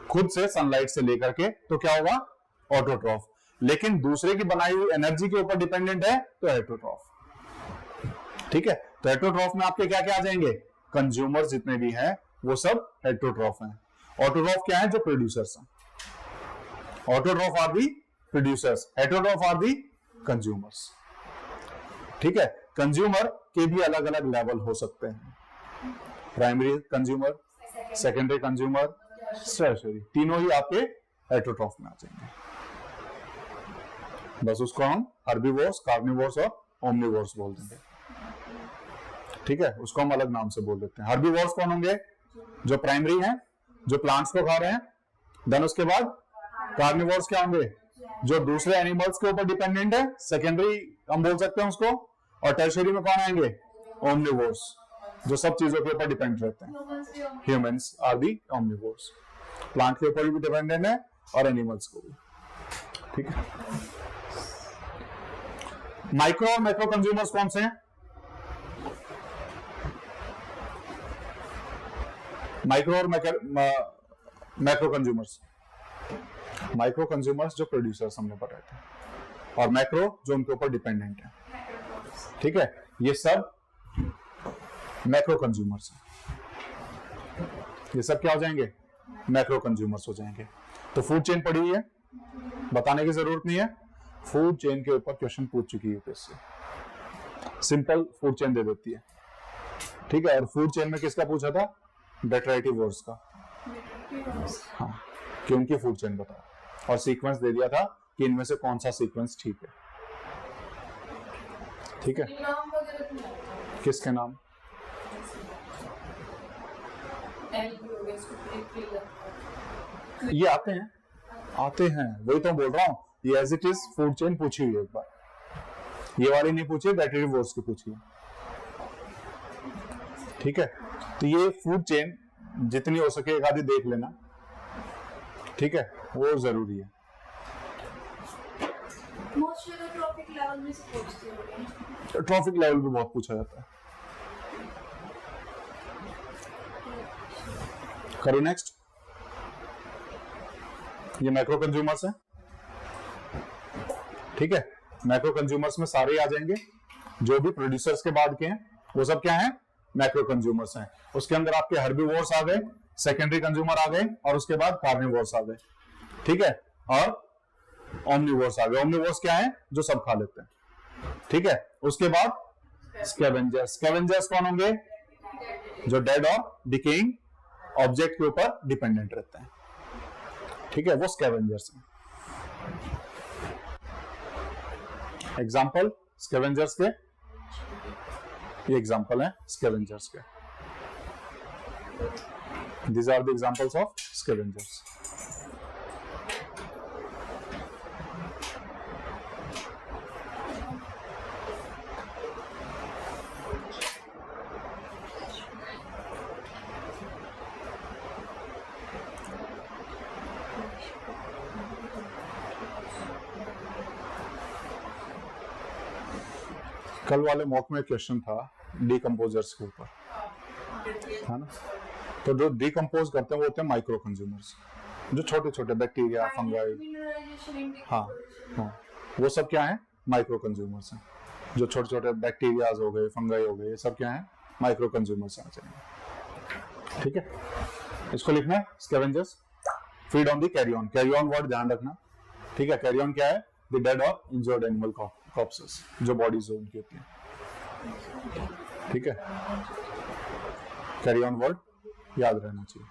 [SPEAKER 1] खुद से, सनलाइट से लेकर के, तो क्या होगा? ऑटोट्रॉफ। लेकिन दूसरे की बनाई हुई एनर्जी के ऊपर डिपेंडेंट है तो हेटेरोट्रॉफ। ठीक है, तो हेटेरोट्रॉफ में आपके क्या क्या आ जाएंगे? कंज्यूमर जितने भी हैं वो सब हेटेरोट्रॉफ हैं। ऑटोट्रॉफ क्या है? जो प्रोड्यूसर्स हैं। Autotroph are the producers, heterotroph are the consumers. ठीक है, कंज्यूमर के भी अलग अलग लेवल हो सकते हैं, primary consumer, secondary consumer, tertiary, तीनों ही आपके हेटेरोट्रॉफ में आ जाएंगे। बस उसको हम हर्बीवोर्स, कार्निवोर्स और ओमनिवोर्स बोल देंगे। ठीक है, उसको हम अलग नाम से बोल देते हैं। हर्बीवोर्स कौन होंगे? जो प्राइमरी हैं, जो प्लांट्स को खा रहे हैं। देन उसके बाद कार्निवोर्स क्या होंगे? जो दूसरे एनिमल्स के ऊपर डिपेंडेंट है, सेकेंडरी हम बोल सकते हैं उसको। और टर्शियरी में कौन आएंगे? ओमनिवोर्स, जो सब चीजों के ऊपर डिपेंड रहते हैं। Humans are the omnivores, plant के ऊपर भी डिपेंडेंट है और एनिमल्स को भी। ठीक है, माइक्रो और मैक्रो कंज्यूमर्स कौन से हैं? माइक्रो और मैक्रो कंज्यूमर्स। माइक्रो कंज्यूमर्स जो प्रोड्यूसर्स हमने बताए थे, और मैक्रो जो उनके ऊपर डिपेंडेंट है। ठीक है, ये सब मैक्रो कंज्यूमर्स हैं। ये सब क्या हो जाएंगे? मैक्रो कंज्यूमर्स हो जाएंगे। तो फूड चेन पढ़ी हुई है, बताने की जरूरत नहीं है। फूड चेन के ऊपर क्वेश्चन पूछ चुकी है यूपीएससी, सिंपल फूड चेन दे देती है। ठीक है, और फूड चेन में किसका पूछा था? डेट्राइटिवोर्स का। हाँ, कि उनकी फूड चेन बताओ, और सीक्वेंस दे दिया था कि इनमें से कौन सा सीक्वेंस ठीक है। ठीक है, किसके नाम? ये आते हैं, वही तो बोल रहा हूँ। ये as it is food chain पूछी हुई है एक बार, ये वाली नहीं पूछी, डेट्राइटिवोर्स की पूछी है। ठीक है, तो ये फूड चेन जितनी हो सके एक आधी देख लेना। ठीक है, वो जरूरी है।
[SPEAKER 2] ट्रॉफिक लेवल में से पूछते हैं।
[SPEAKER 1] ट्रॉफिक लेवल भी बहुत पूछा जाता है। करो नेक्स्ट। ये मैक्रो कंज्यूमर्स है। ठीक है, मैक्रो कंज्यूमर्स में सारे आ जाएंगे, जो भी प्रोड्यूसर्स के बाद के हैं वो सब क्या है? मैक्रो कंज्यूमर्स हैं। उसके अंदर आपके हर्बीवोर्स आ गए, सेकेंडरी कंज्यूमर आ गए, और उसके बाद कार्निवोर्स आ गए। ठीक है, और ओमनिवोर्स आ गए। ओमनिवोर्स क्या है? जो सब खा लेते हैं। ठीक है, उसके बाद स्कैवेंजर्स। स्कैवेंजर्स कौन होंगे? जो डेड और डिकेइंग ऑब्जेक्ट के ऊपर डिपेंडेंट रहते हैं। ठीक है, वो स्कैवेंजर्स हैं। एग्जाम्पल स्कैवेंजर्स के, ये एग्जाम्पल है स्कैवेंजर्स के। These are the examples of scavengers. कल वाले मॉक में क्वेश्चन था डिकम्पोजर्स के ऊपर, है ना? तो जो डिकम्पोज करते हैं वो होते हैं माइक्रो कंज्यूमर्स, जो छोटे छोटे बैक्टीरिया, फंगाई, हाँ हाँ, वो सब क्या है? माइक्रो कंज्यूमर्स हैं। जो छोटे छोटे बैक्टीरियाज हो गए, फंगाई हो गए, ये सब क्या है? माइक्रो कंज्यूमर्स आ जाएंगे। ठीक है, इसको लिखना है scavengers feed on the carry on. Carry on word ध्यान रखना, ठीक है? कैरी ऑन क्या है? द डेड और इंजर्ड एनिमल कॉर्प्सेस, जो बॉडीज उनकी होती है। ठीक है, कैरी ऑन वर्ड याद रहना चाहिए।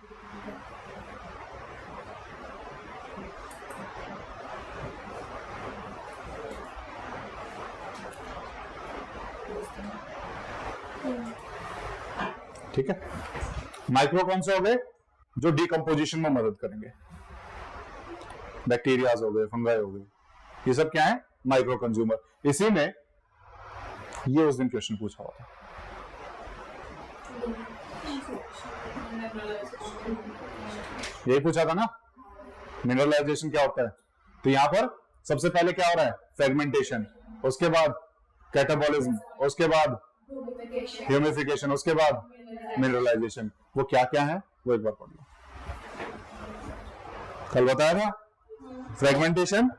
[SPEAKER 1] ठीक है, माइक्रो कौन से हो गए? जो डिकम्पोजिशन में मदद करेंगे, बैक्टीरियाज हो गए, फंगाई हो गए, ये सब क्या है? Micro consumer. इसी में ये उस दिन क्वेश्चन पूछा हुआ था। यही पूछा था ना, मिनरलाइजेशन क्या होता है? तो यहां पर सबसे पहले क्या हो रहा है? फ्रेगमेंटेशन, उसके बाद कैटाबॉलिज्म, उसके बाद ह्यूमिफिकेशन, उसके बाद मिनरलाइजेशन। वो क्या क्या है वो एक बार पढ़ लो। कल बताया था फ्रेगमेंटेशन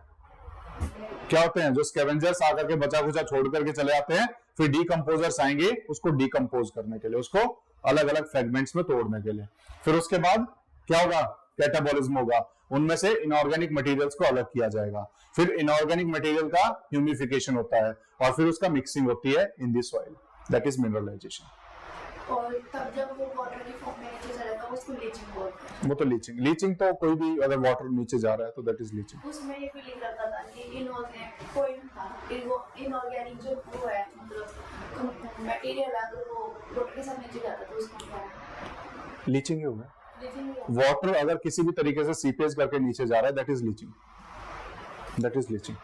[SPEAKER 1] क्या होते हैं? जो स्कैवेंजर्स आकर के बचा कुचा छोड़ करके चले जाते हैं, फिर डिकम्पोजर्स आएंगे उसको डिकम्पोज करने के लिए, उसको अलग अलग फ्रेगमेंट्स में तोड़ने के लिए। फिर उसके बाद क्या होगा? कैटाबॉलिज्म होगा, उनमें से इनऑर्गेनिक मटेरियल्स को अलग किया जाएगा। फिर इनऑर्गेनिक मटेरियल का ह्यूमिफिकेशन होता है और फिर उसका मिक्सिंग होती है in the soil, that is mineralization.
[SPEAKER 3] और तब जब वो वाटर की फॉर्म में नीचे चला था उसको लीचिंग बोलते हैं।
[SPEAKER 1] वो तो लीचिंग तो कोई भी अगर वाटर नीचे जा रहा है तो दैट इज लीचिंग।
[SPEAKER 3] उसमें ये फीलिंग करता था कि इनऑर्गेनिक कोई था, इनऑर्गेनिक जो वो है मतलब मटेरियल है, अगर वो वाटर के साथ नीचे जाता तो उसको क्या है?
[SPEAKER 1] लीचिंग ही होगा।
[SPEAKER 3] लीचिंग।
[SPEAKER 1] वाटर अगर किसी भी तरीके से सीपेज करके नीचे जा रहा है that is leaching, that is leaching.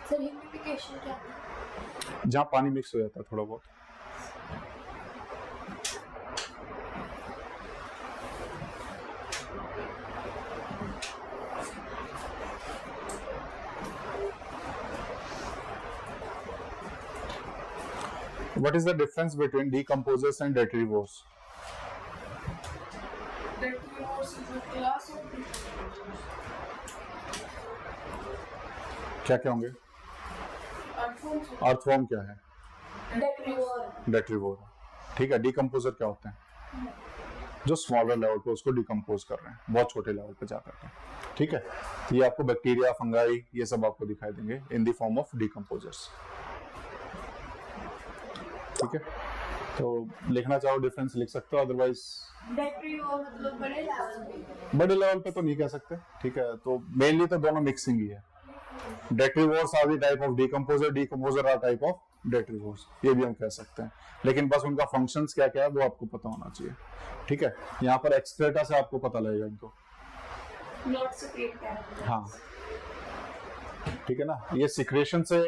[SPEAKER 3] Sir humification क्या है?
[SPEAKER 1] जहां पानी मिक्स हो जाता है थोड़ा बहुत। What is the difference between decomposers and detrivores?
[SPEAKER 2] Detrivores is a class of
[SPEAKER 1] क्या क्या होंगे?
[SPEAKER 2] earthworms.
[SPEAKER 1] अर्थवर्म क्या है?
[SPEAKER 3] डेट्रिवर।
[SPEAKER 1] डेट्रिवोर। ठीक है, डिकम्पोजर क्या होते हैं? जो स्मॉलर लेवल पे उसको डिकम्पोज कर रहे हैं, बहुत छोटे लेवल पे जाकर के। ठीक है, ये आपको बैक्टीरिया, फंगाई, ये सब आपको दिखाई देंगे in the form of decomposers. ठीक है, तो लिखना चाहो डिफरेंस लिख सकते हो, अदरवाइज
[SPEAKER 3] डेट्रिवर मतलब बड़े लेवल पे।
[SPEAKER 1] बड़े लेवल पे तो नहीं कह सकते। ठीक है, तो मेनली तो दोनों मिक्सिंग ही है। Detritivores are the type of decomposer, decomposer are type of detritivores, ये भी हम कह सकते हैं। लेकिन बस उनका फंक्शंस क्या क्या है वो आपको पता होना चाहिए। ठीक है, यहाँ पर एक्सक्रेटा से आपको पता लगेगा इनको।
[SPEAKER 3] Not separate character.
[SPEAKER 1] हाँ, ठीक है ना, ये सिक्रेशन से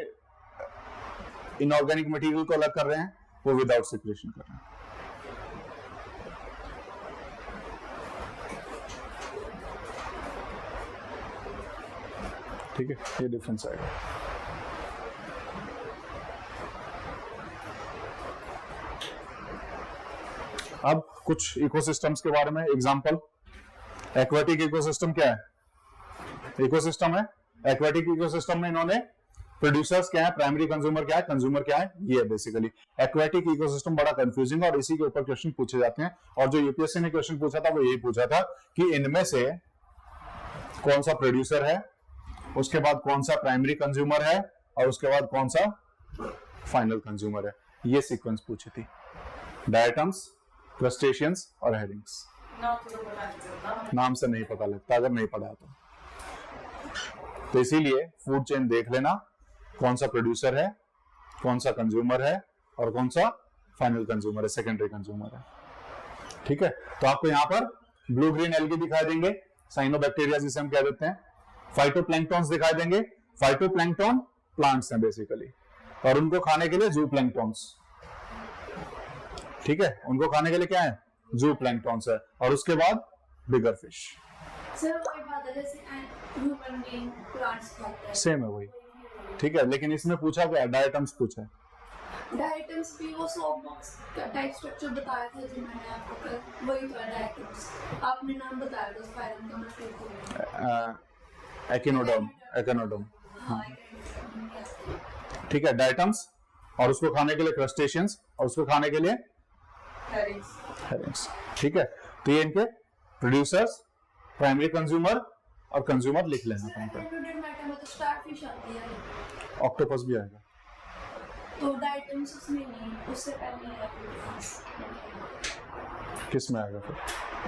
[SPEAKER 1] इनऑर्गेनिक मटेरियल को अलग कर रहे हैं, वो विदाउट सिक्रेशन कर रहे हैं। ठीक है, ये डिफरेंस आएगा। अब कुछ इकोसिस्टम्स के बारे में एग्जांपल। एक्वेटिक इकोसिस्टम क्या है? इकोसिस्टम है, एक्वेटिक इकोसिस्टम में इन्होंने प्रोड्यूसर्स क्या है, प्राइमरी कंज्यूमर क्या है, कंज्यूमर क्या है, ये है बेसिकली। एक्वेटिक इकोसिस्टम बड़ा कंफ्यूजिंग है और इसी के ऊपर क्वेश्चन पूछे जाते हैं। और जो यूपीएससी ने क्वेश्चन पूछा था वो यही पूछा था कि इनमें से कौन सा प्रोड्यूसर है, उसके बाद कौन सा प्राइमरी कंज्यूमर है और उसके बाद कौन सा फाइनल कंज्यूमर है। ये सीक्वेंस पूछी थी। डायटम्स, क्रस्टेशियंस और हेरिंग्स। नाम से नहीं पता लगता अगर नहीं पढ़ा तो इसीलिए फूड चेन देख लेना, कौन सा प्रोड्यूसर है, कौन सा कंज्यूमर है और कौन सा फाइनल कंज्यूमर है, सेकेंडरी कंज्यूमर है। ठीक है, तो आपको यहाँ पर ब्लू ग्रीन एल्गी दिखाई देंगे, साइनोबैक्टीरिया जिसे हम कह देते हैं। फाइटोप्लैंक्टॉन्स दिखाई देंगे। फाइटोप्लैंक्टॉन प्लांट्स हैं बेसिकली, और उनको खाने के लिए जूप्लैंक्टॉन्स। ठीक है, उनको खाने के लिए क्या है, जू प्लैंक्टॉन्स है, और उसके बाद बिगर फिश।
[SPEAKER 3] सर वही बात है जैसे ह्यूमन बीइंग प्लांट्स खाते हैं,
[SPEAKER 1] सेम है वही, ठीक है, लेकिन इसमें पूछा क्या, डायटम्स पूछा है।
[SPEAKER 3] डायटम्स भी वो सोप बॉक्स का टाइप स्ट्रक्चर बताया था जो मैंने आपको कल, वही तो है डायटम्स। आपने नाम बताया था स्पाइरम का, मैं फिर
[SPEAKER 1] एकिनोडर्म, एकिनोडर्म,
[SPEAKER 3] हाँ
[SPEAKER 1] ठीक है, डायटम्स, और उसको खाने के लिए क्रस्टेशियंस, और उसको खाने के लिए
[SPEAKER 2] हेरिंग्स।
[SPEAKER 1] हेरिंग्स, ठीक है। तो ये इनके प्रोड्यूसर्स, प्राइमरी कंज्यूमर और कंज्यूमर लिख लेना कहीं पर।
[SPEAKER 3] एकिनोडर्म आइटम में तो स्टारफिश आती है,
[SPEAKER 1] ऑक्टोपस भी आएगा,
[SPEAKER 3] तो डायटम्स उसमें नहीं, उससे पहले है
[SPEAKER 1] किस में आएगा फिर,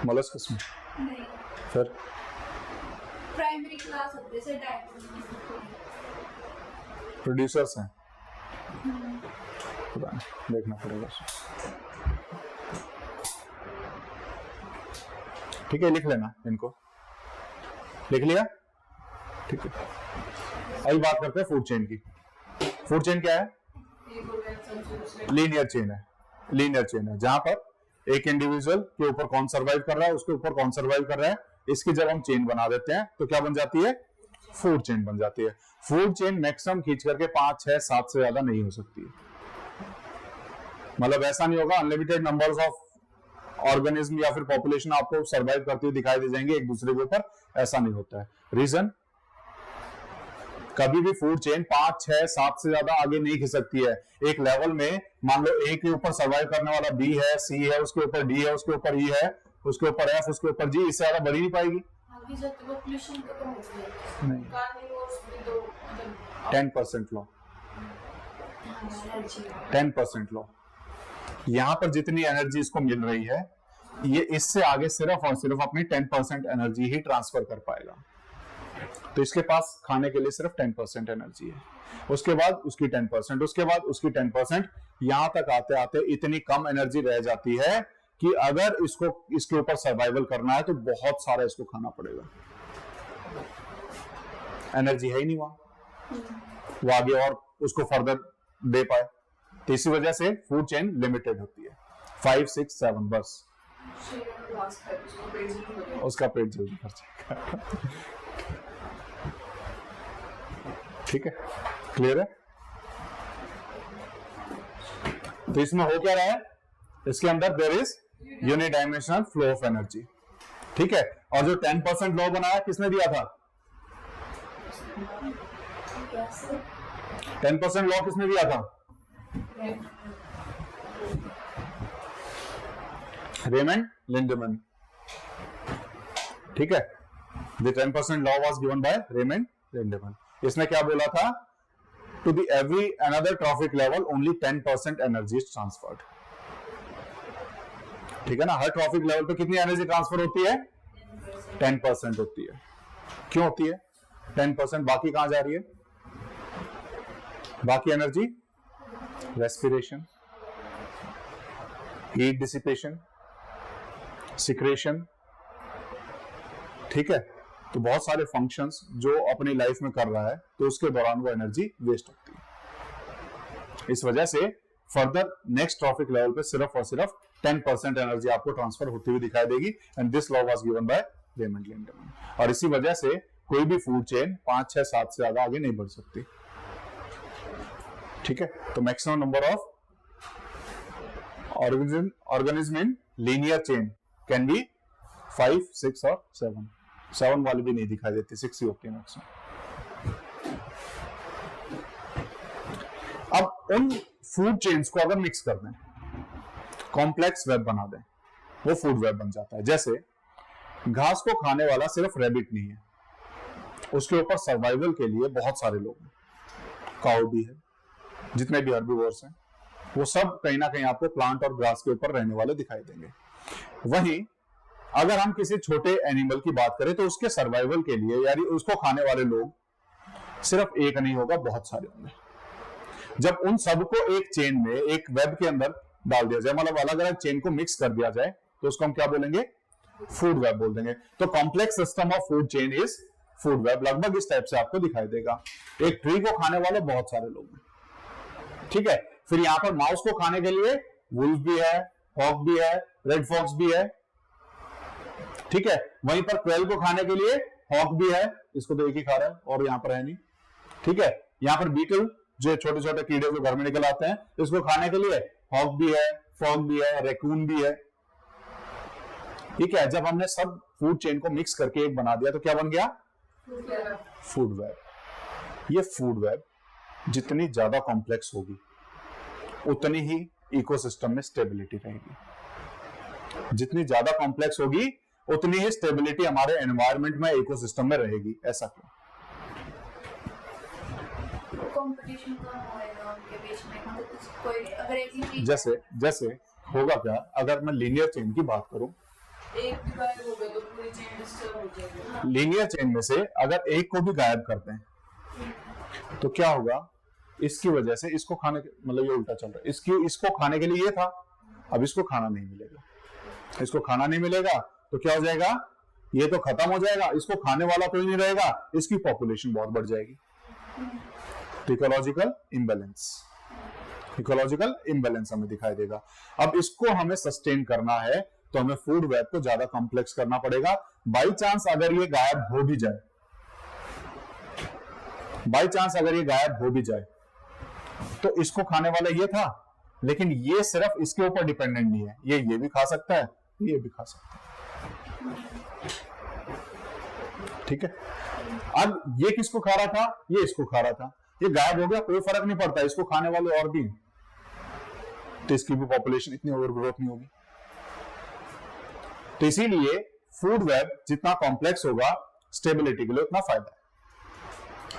[SPEAKER 1] मोलस्कस में,
[SPEAKER 3] नहीं,
[SPEAKER 1] फिर
[SPEAKER 3] प्राइमरी क्लास होते से डायटम्स
[SPEAKER 1] प्रोड्यूसर्स हैं, पता नहीं, देखना पड़ेगा। ठीक है, लिख लेना इनको, लिख लिया, ठीक है। अभी बात करते हैं फूड चेन की। फूड चेन क्या है, लीनियर चेन है, लीनियर चेन है, जहां पर एक इंडिविजुअल के ऊपर कौन सर्वाइव कर रहा है, उसके ऊपर कौन सर्वाइव कर रहा है, इसकी जब हम चेन बना देते हैं तो क्या बन जाती है, फूड चेन बन जाती है। फूड चेन मैक्सिमम खींच करके 5, 6, 7 से ज्यादा नहीं हो सकती है, मतलब ऐसा नहीं होगा अनलिमिटेड नंबर्स ऑफ ऑर्गेनिज्म या फिर पॉपुलेशन आपको सर्वाइव करती हुई दिखाई दे जाएंगे एक दूसरे के ऊपर, ऐसा नहीं होता है। रीजन, कभी भी फूड चेन 5, 6, 7 से ज्यादा आगे नहीं खिंच सकती है। एक लेवल में मान लो ए के ऊपर सर्वाइव करने वाला बी है, सी है, उसके ऊपर डी है, उसके ऊपर ई है, उसके ऊपर एफ, उसके ऊपर जी, इससे ज्यादा बढ़ ही नहीं पाएगी।
[SPEAKER 3] आगे जाके पॉपुलेशन तो कम हो जाएगी,
[SPEAKER 1] नहीं,
[SPEAKER 2] कार्निवोर्स भी तो मतलब
[SPEAKER 1] 10% लॉ, 10% लॉ, यहां पर जितनी एनर्जी इसको मिल रही है, ये इससे आगे सिर्फ और सिर्फ अपनी 10% एनर्जी ही ट्रांसफर कर पाएगा। तो इसके पास खाने के लिए सिर्फ 10% एनर्जी है, उसके बाद उसकी 10%, उसके बाद उसकी 10%, यहां तक आते आते इतनी कम एनर्जी रह जाती है कि अगर इसको इसके ऊपर सर्वाइवल करना है तो बहुत सारा इसको खाना पड़ेगा, एनर्जी है ही नहीं वहां, वो आगे और उसको फर्दर दे पाए। तो इसी वजह से फूड चेन लिमिटेड होती है, 5, 6, 7 बस, उसका पेट जल्दी भर जाएगा। ठीक है, क्लियर है। तो इसमें हो क्या रहा है, इसके अंदर there is unidimensional flow of energy, ठीक है। और जो 10% लॉ बनाया किसने दिया था, 10% लॉ किसने दिया था, रेमंड लिंडमैन, ठीक है। The 10% law was given by Raymond Lindeman. इसने क्या बोला था, to the every another trophic level only 10% energy is transferred, ठीक है ना। हर ट्रॉफिक लेवल पे कितनी एनर्जी ट्रांसफर होती है, 10% होती है। क्यों होती है 10%, बाकी कहां जा रही है, बाकी energy respiration, heat dissipation, secretion, ठीक है। तो बहुत सारे फंक्शंस जो अपनी लाइफ में कर रहा है, तो उसके दौरान वो एनर्जी वेस्ट होती है। इस वजह से फर्दर नेक्स्ट ट्रॉफिक लेवल पे सिर्फ और सिर्फ 10% एनर्जी आपको ट्रांसफर होती हुई दिखाई देगी, and this law was given by Raymond Lindeman. और इसी वजह से कोई भी फूड चेन 5, 6, 7 से ज्यादा आगे नहीं बढ़ सकती, ठीक है। तो maximum number of organism in linear chain can be 5, 6 और 7। 7 वाली भी नहीं दिखाई देती, 6 ही होती है मैक्सिमम। अब उन फूड चेन्स को अगर मिक्स कर दें, कॉम्प्लेक्स वेब बना दें, वो फूड वेब बन जाता है। जैसे घास को खाने वाला सिर्फ रैबिट नहीं है, उसके ऊपर सर्वाइवल के लिए बहुत सारे लोग हैं, काऊ भी है, जितने भी हर्बीवोर्स हैं वो सब कहीं ना कहीं आपको प्लांट और ग्रास के ऊपर रहने वाले दिखाई देंगे। वहीं अगर हम किसी छोटे एनिमल की बात करें तो उसके सर्वाइवल के लिए यानी उसको खाने वाले लोग सिर्फ एक नहीं होगा, बहुत सारे होंगे। जब उन सबको एक चेन में, एक वेब के अंदर डाल दिया जाए, मतलब अलग अलग चेन को मिक्स कर दिया जाए, तो उसको हम क्या बोलेंगे, फूड वेब बोल देंगे। तो complex system of food chain is food web, लगभग इस टाइप से आपको दिखाई देगा। एक ट्री को खाने वाले बहुत सारे लोग हैं, ठीक है। फिर यहाँ पर माउस को खाने के लिए वुल्फ भी है, हॉक भी है, रेड फॉक्स भी है, ठीक है। वहीं पर क्वेल को खाने के लिए हॉक भी है, इसको तो एक ही खा रहा है और यहां पर है नहीं, ठीक है। यहां पर बीटल जो छोटे छोटे कीड़े जो घर में निकल आते हैं, इसको खाने के लिए हॉक भी है, फ्रॉग भी है, रैकून भी है, ठीक है। जब हमने सब फूड चेन को मिक्स करके एक बना दिया तो क्या बन गया? Food web. ये फूड वेब जितनी ज्यादा कॉम्प्लेक्स होगी उतनी ही इकोसिस्टम में स्टेबिलिटी रहेगी। जितनी ज्यादा कॉम्प्लेक्स होगी उतनी ही स्टेबिलिटी हमारे एनवायरनमेंट में, इकोसिस्टम में रहेगी। ऐसा क्यों?
[SPEAKER 3] कंपटीशन कम होएगा उनके बीच में, मतलब कोई अगर एक ही चीज
[SPEAKER 1] जैसे होगा क्या, अगर मैं लीनियर चेन की बात करूं,
[SPEAKER 2] एक भी गायब हो गया तो पूरी चेन डिस्टर्ब हो जाएगी।
[SPEAKER 1] लीनियर चेन में से अगर एक को भी गायब करते हैं तो क्या होगा? इसकी वजह से इसको खाने के, मतलब ये उल्टा चल रहा है, इसको खाने के लिए ये था, अब इसको खाना नहीं मिलेगा। इसको खाना नहीं मिलेगा तो क्या हो जाएगा? ये तो खत्म हो जाएगा, इसको खाने वाला कोई नहीं रहेगा, इसकी पॉपुलेशन बहुत बढ़ जाएगी। तो इकोलॉजिकल इंबैलेंस हमें दिखाई देगा। अब इसको हमें सस्टेन करना है तो हमें फूड वेब को ज्यादा कॉम्प्लेक्स करना पड़ेगा। बाई चांस अगर ये गायब हो भी जाए, तो इसको खाने वाला ये था, लेकिन ये सिर्फ इसके ऊपर डिपेंडेंट नहीं है, ये भी खा सकता है, ये भी खा सकता है, ठीक है। अब ये किसको खा रहा था? ये इसको खा रहा था, ये गायब हो गया, कोई फर्क नहीं पड़ता, इसको खाने वाले और भी हैं, तो इसकी भी पॉपुलेशन इतनी ओवर ग्रोथ नहीं होगी। तो इसीलिए फूड वेब जितना कॉम्प्लेक्स होगा, स्टेबिलिटी के लिए उतना फायदा है,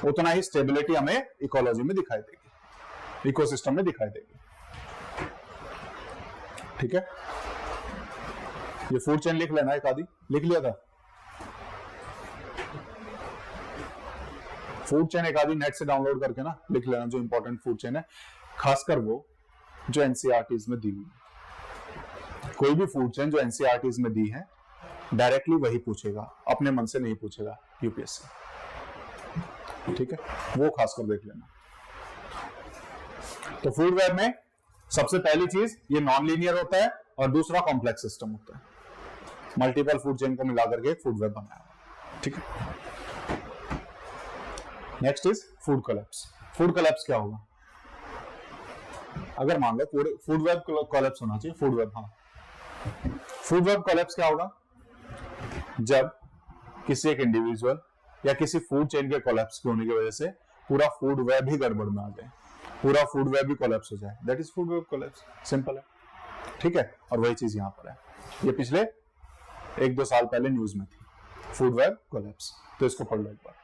[SPEAKER 1] उतना ही स्टेबिलिटी हमें इकोलॉजी में दिखाई देगी, इकोसिस्टम में दिखाई देगी, ठीक है। ये फूड चेन लिख लेना, एक आदि लिख लिया था। फूड चेन एक आदि नेट से डाउनलोड करके ना लिख लेना, जो इंपॉर्टेंट फूड चेन है, खासकर वो जो एनसीईआरटीज में दी हुई है। कोई भी फूड चेन जो एनसीईआरटीज में दी है, डायरेक्टली वही पूछेगा, अपने मन से नहीं पूछेगा यूपीएससी, ठीक है, वो खासकर देख लेना। तो फूड वेब में सबसे पहली चीज ये नॉन लीनियर होता है और दूसरा कॉम्प्लेक्स सिस्टम होता है। मल्टीपल फूड चेन को मिलाकर के फूड वेब बनाया, ठीक है। Next is food collapse. Food collapse क्या होगा? अगर मान लो पूरे फूड वेब कोलैप्स होना चाहिए, फूड वेब, हाँ, फूड वेब कोलैप्स क्या होगा? जब किसी एक इंडिविजुअल या किसी फूड चेन के कोलैप्स होने की वजह से पूरा फूड वेब ही गड़बड़ में आ जाए, पूरा फूड वेब भी कोलैप्स हो जाए, that is food web collapse. Simple है, ठीक है। और वही चीज यहां पर है, ये पिछले 1-2 साल पहले न्यूज में थी, फूड वेब कोलैप्स। तो इसको पढ़ लो एक बार।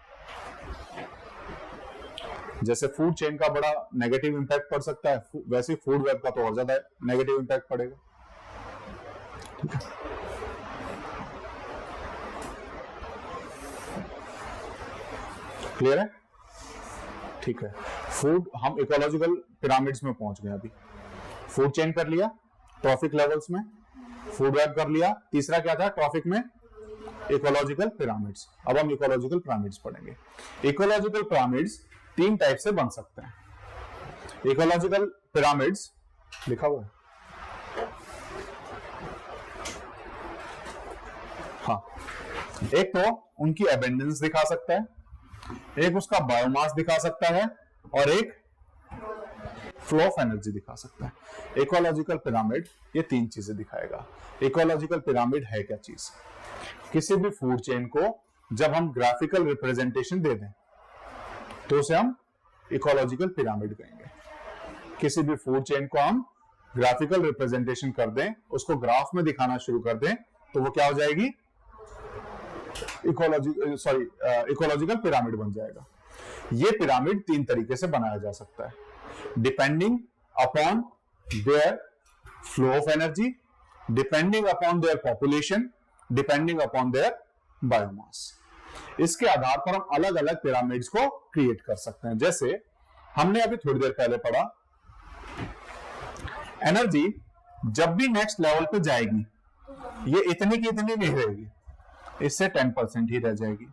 [SPEAKER 1] जैसे फूड चेन का बड़ा नेगेटिव इंपैक्ट पड़ सकता है, वैसे ही फूड वेब का तो और ज्यादा नेगेटिव इंपैक्ट पड़ेगा, ठीक है। क्लियर है? ठीक है। फूड, हम इकोलॉजिकल पिरामिड्स में पहुंच गए। अभी फूड चेन कर लिया, ट्रॉफिक लेवल्स में फूड वेब कर लिया, तीसरा क्या था ट्रॉफिक में? Ecological pyramids. अब हम इकोलॉजिकल पिरामिड्स पढ़ेंगे। इकोलॉजिकल पिरामिड्स 3 टाइप से बन सकते हैं। इकोलॉजिकल पिरामिड्स लिखा हुआ है, हाँ। एक तो उनकी एबेंडेंस दिखा सकता है, एक उसका बायोमास दिखा सकता है, और एक फ्लो ऑफ एनर्जी दिखा सकता है। इकोलॉजिकल पिरामिड ये 3 चीजें दिखाएगा। इकोलॉजिकल पिरामिड है क्या चीज? किसी भी फूड चेन को जब हम ग्राफिकल रिप्रेजेंटेशन दे दें तो उसे हम इकोलॉजिकल पिरामिड कहेंगे। किसी भी फूड चेन को हम ग्राफिकल रिप्रेजेंटेशन कर दें, उसको ग्राफ में दिखाना शुरू कर दें, तो वो क्या हो जाएगी? इकोलॉजिकल पिरामिड बन जाएगा। ये पिरामिड 3 तरीके से बनाया जा सकता है, depending upon their flow of energy, depending upon their population, depending upon their biomass. इसके आधार पर हम अलग अलग पिरामिड्स को क्रिएट कर सकते हैं। जैसे हमने अभी थोड़ी देर पहले पढ़ा, एनर्जी जब भी नेक्स्ट लेवल पे जाएगी, ये इतनी की इतनी नहीं रहेगी, इससे 10% ही रह जाएगी।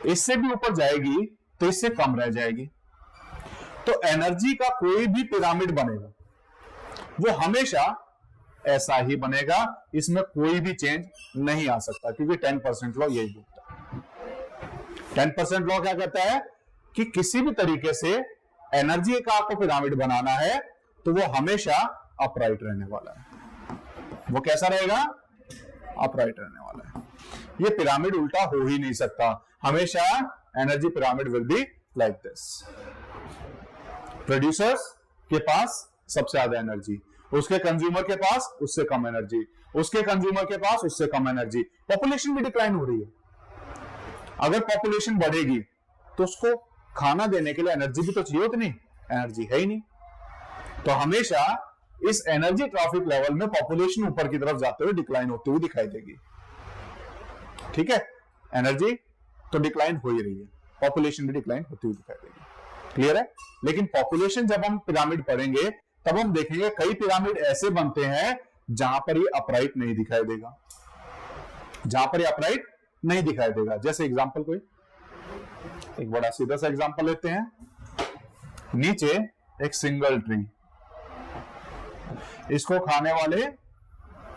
[SPEAKER 1] इससे भी ऊपर जाएगी तो इससे कम रह जाएगी। तो एनर्जी का कोई भी पिरामिड बनेगा, वो हमेशा ऐसा ही बनेगा, इसमें कोई भी चेंज नहीं आ सकता, क्योंकि 10% लॉ यही बोलता है। 10% लॉ क्या कहता है कि किसी भी तरीके से एनर्जी का आपको पिरामिड बनाना है तो वो हमेशा अपराइट रहने वाला है। वो कैसा रहेगा? अपराइट रहने वाला है। ये पिरामिड उल्टा हो ही नहीं सकता, हमेशा energy pyramid will be like this. Producers के पास सबसे ज्यादा एनर्जी, उसके कंज्यूमर के पास उससे कम एनर्जी, उसके कंज्यूमर के पास उससे कम एनर्जी। पॉपुलेशन भी डिक्लाइन हो रही है। अगर पॉपुलेशन बढ़ेगी तो उसको खाना देने के लिए एनर्जी भी तो चाहिए, उतनी एनर्जी है ही नहीं। तो हमेशा इस एनर्जी ट्रैफिक लेवल में पॉपुलेशन ऊपर की तरफ जाते हुए डिक्लाइन होती हुई दिखाई देगी। ठीक है, एनर्जी तो डिक्लाइन हो ही रही है, पॉपुलेशन भी डिक्लाइन होती हुई दिखाई देगी। क्लियर है? लेकिन पॉपुलेशन जब हम पिरामिड पढ़ेंगे तब हम देखेंगे कई पिरामिड ऐसे बनते हैं जहां पर ये अपराइट नहीं दिखाई देगा, जहां पर ये अपराइट नहीं दिखाई देगा। जैसे एग्जांपल, कोई एक बड़ा सीधा सा एग्जांपल लेते हैं। नीचे एक सिंगल ट्री, इसको खाने वाले,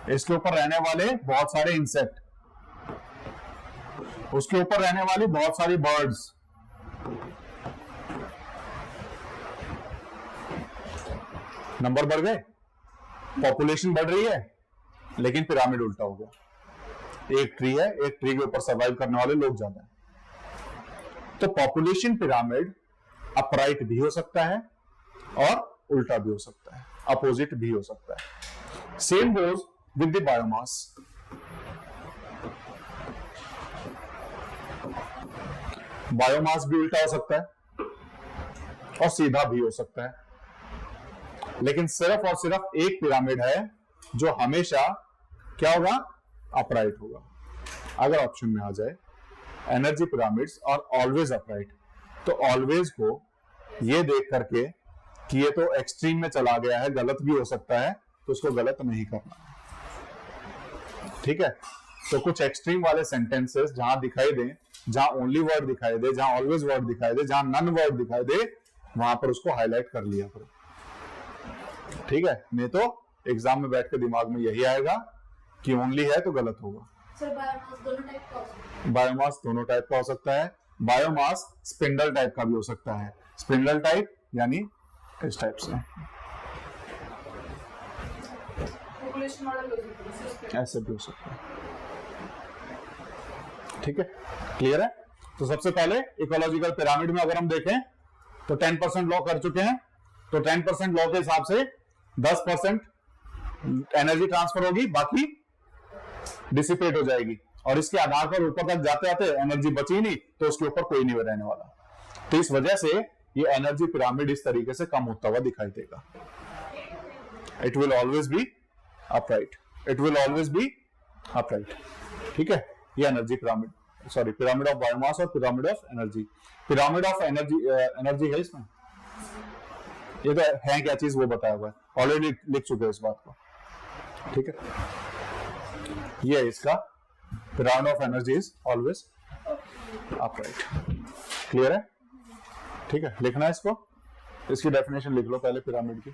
[SPEAKER 1] इसके ऊपर रहने वाले बहुत सारे इंसेक्ट, उसके ऊपर रहने वाली बहुत सारी बर्ड्स, नंबर बढ़ गए, पॉपुलेशन बढ़ रही है, लेकिन पिरामिड उल्टा हो गया। एक ट्री है, एक ट्री के ऊपर सर्वाइव करने वाले लोग ज्यादा हैं। तो पॉपुलेशन पिरामिड अपराइट भी हो सकता है और उल्टा भी हो सकता है, अपोजिट भी हो सकता है। Same goes with the biomass. Biomass भी उल्टा हो सकता है और सीधा भी हो सकता है, लेकिन सिर्फ और सिर्फ एक पिरामिड है जो हमेशा क्या होगा? अपराइट होगा। अगर ऑप्शन में आ जाए एनर्जी पिरामिड्स और ऑलवेज अपराइट, तो ऑलवेज को ये देख करके कि ये तो एक्सट्रीम में चला गया है, गलत भी हो सकता है, तो उसको गलत नहीं करना। ठीक है, तो कुछ एक्सट्रीम वाले सेंटेंसेस जहां दिखाई दे, जहां ओनली वर्ड दिखाई दे, जहां ऑलवेज वर्ड दिखाई दे, जहां नन वर्ड दिखाई दे, वहां पर उसको हाईलाइट कर लिया करो। ठीक है, नहीं तो एग्जाम में बैठ के दिमाग में यही आएगा कि ओनली है तो गलत होगा।
[SPEAKER 3] सर बायोमास दोनों टाइप का हो सकता है?
[SPEAKER 1] बायोमास दोनों टाइप का हो सकता है। बायोमास स्पिंडल टाइप का भी हो सकता है। स्पिंडल टाइप यानी इस टाइप से,
[SPEAKER 2] पॉपुलेशन मॉडल हो सकता है,
[SPEAKER 1] ऐसे भी हो सकता है। ठीक है, क्लियर है? तो सबसे पहले इकोलॉजिकल पिरामिड में अगर हम देखें तो 10% लॉ कर चुके हैं। तो 10% लॉ के हिसाब से 10% एनर्जी ट्रांसफर होगी, बाकी डिसिपेट हो जाएगी, और इसके आधार पर ऊपर तक जाते जाते एनर्जी बची नहीं तो उसके ऊपर कोई नहीं रहने वाला। तो इस वजह से ये एनर्जी पिरामिड इस तरीके से कम होता हुआ दिखाई देगा। It will always be upright, it will always be upright. ठीक है, ये energy pyramid, sorry pyramid of biomass और pyramid of energy. Pyramid of energy, energy है इसमें, ये तो है क्या चीज वो बताया हुआ है, ऑलरेडी लिख चुके हैं इस बात को। ठीक है, ये है इसका pyramid of energy is always upright. Clear है? ठीक है, लिखना है इसको, इसकी डेफिनेशन लिख लो पहले पिरामिड की।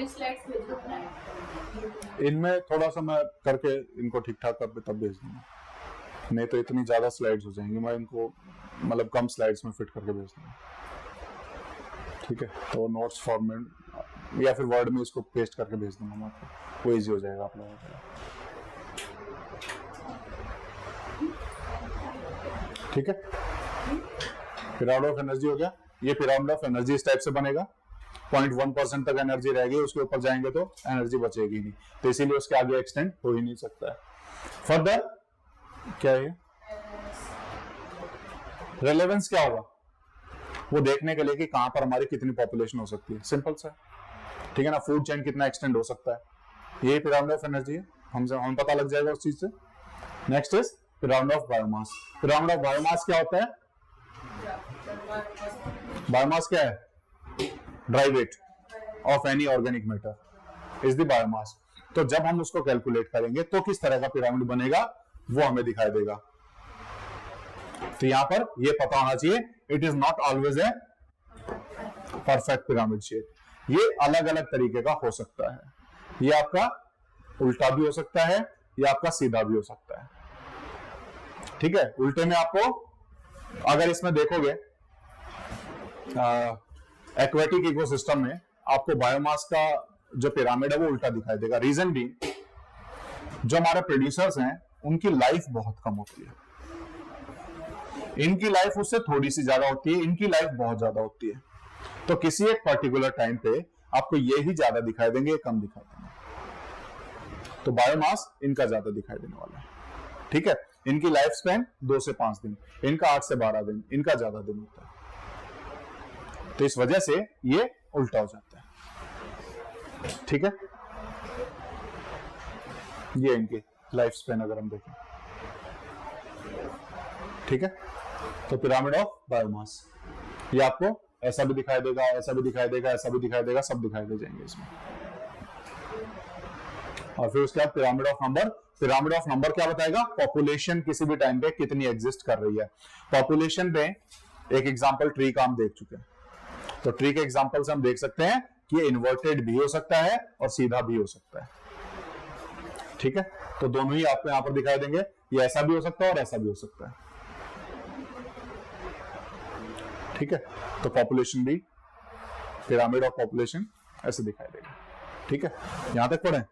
[SPEAKER 3] स्लाइड्स भेज दो ना।
[SPEAKER 1] इनमें थोड़ा सा मैं करके इनको ठीक ठाक करके तब भेज दूंगा, नहीं तो इतनी ज्यादा स्लाइड्स हो जाएंगी, मैं इनको मतलब कम स्लाइड्स में फिट करके भेज दूंगा। ठीक है, तो नोट्स फॉर्मेट या फिर वर्ड में इसको पेस्ट करके भेज दूंगा मैं आपको, वो इजी हो जाएगा आप लोगों के लिए। ठीक है, पिरामिड ऑफ एनर्जी हो गया। ये पिरामिड ऑफ एनर्जी इस टाइप से बनेगा, 0.1% तक एनर्जी रहेगी, उसके ऊपर जाएंगे तो एनर्जी बचेगी नहीं, तो इसीलिए उसके आगे एक्सटेंड हो ही नहीं सकता है। फर्दर क्या है, रेलेवेंस क्या होगा? वो देखने के लिए कि कहां पर हमारी कितनी पॉपुलेशन हो सकती है, सिंपल सा। ठीक है ना, फूड चेन कितना एक्सटेंड हो सकता है, ये पिरामिड ऑफ एनर्जी है, हम पता लग जाएगा उस चीज से। Next is pyramid of biomass. Pyramid of biomass क्या होता है? बायोमास क्या है? Dry weight of any organic matter. Is the biomass. तो जब हम उसको कैलकुलेट करेंगे तो किस तरह का पिरामिड बनेगा वो हमें दिखाई देगा। तो यहां पर ये पता होना चाहिए, it is not always a perfect pyramid shape. ये अलग अलग तरीके का हो सकता है, ये आपका उल्टा भी हो सकता है, ये आपका सीधा भी हो सकता है। ठीक है, उल्टे में आपको अगर इसमें देखोगे एक्वेटिक इकोसिस्टम में आपको बायोमास का जो पिरामिड है वो उल्टा दिखाई देगा। रीजन भी, जो हमारे प्रोड्यूसर्स हैं उनकी लाइफ बहुत कम होती है, इनकी लाइफ उससे थोड़ी सी ज्यादा होती है, इनकी लाइफ बहुत ज्यादा होती है। तो किसी एक पर्टिकुलर टाइम पे आपको ये ही ज्यादा दिखाई देंगे, ये कम दिखाई देंगे। तो बायोमास इनका ज्यादा दिखाई देने वाला है। ठीक है, इनकी लाइफ स्पैन 2 से 5 दिन, इनका 8 से 12 दिन, इनका ज्यादा दिन होता है। तो इस वजह से ये उल्टा हो जाता है। ठीक है, ये इनकी लाइफ स्पैन अगर हम देखें। ठीक है, तो पिरामिड ऑफ बायोमास ये आपको ऐसा भी दिखाई देगा, ऐसा भी दिखाई देगा, ऐसा भी दिखाई देगा, सब दिखाई दे जाएंगे इसमें। और फिर उसके बाद pyramid of number. Pyramid of number क्या बताएगा? पॉपुलेशन किसी भी टाइम पे कितनी एग्जिस्ट कर रही है। पॉपुलेशन पे एक एग्जांपल ट्री का हम देख चुके हैं, तो ट्री के एग्जांपल से हम देख सकते हैं कि ये इन्वर्टेड भी हो सकता है और सीधा भी हो सकता है। ठीक है, तो दोनों ही आपको यहां पर दिखाई देंगे, ये ऐसा भी हो सकता है और ऐसा भी हो सकता है। ठीक है, तो पॉपुलेशन भी, पिरामिड ऑफ पॉपुलेशन ऐसे दिखाई देगा। ठीक है, यहां तक पढ़ें।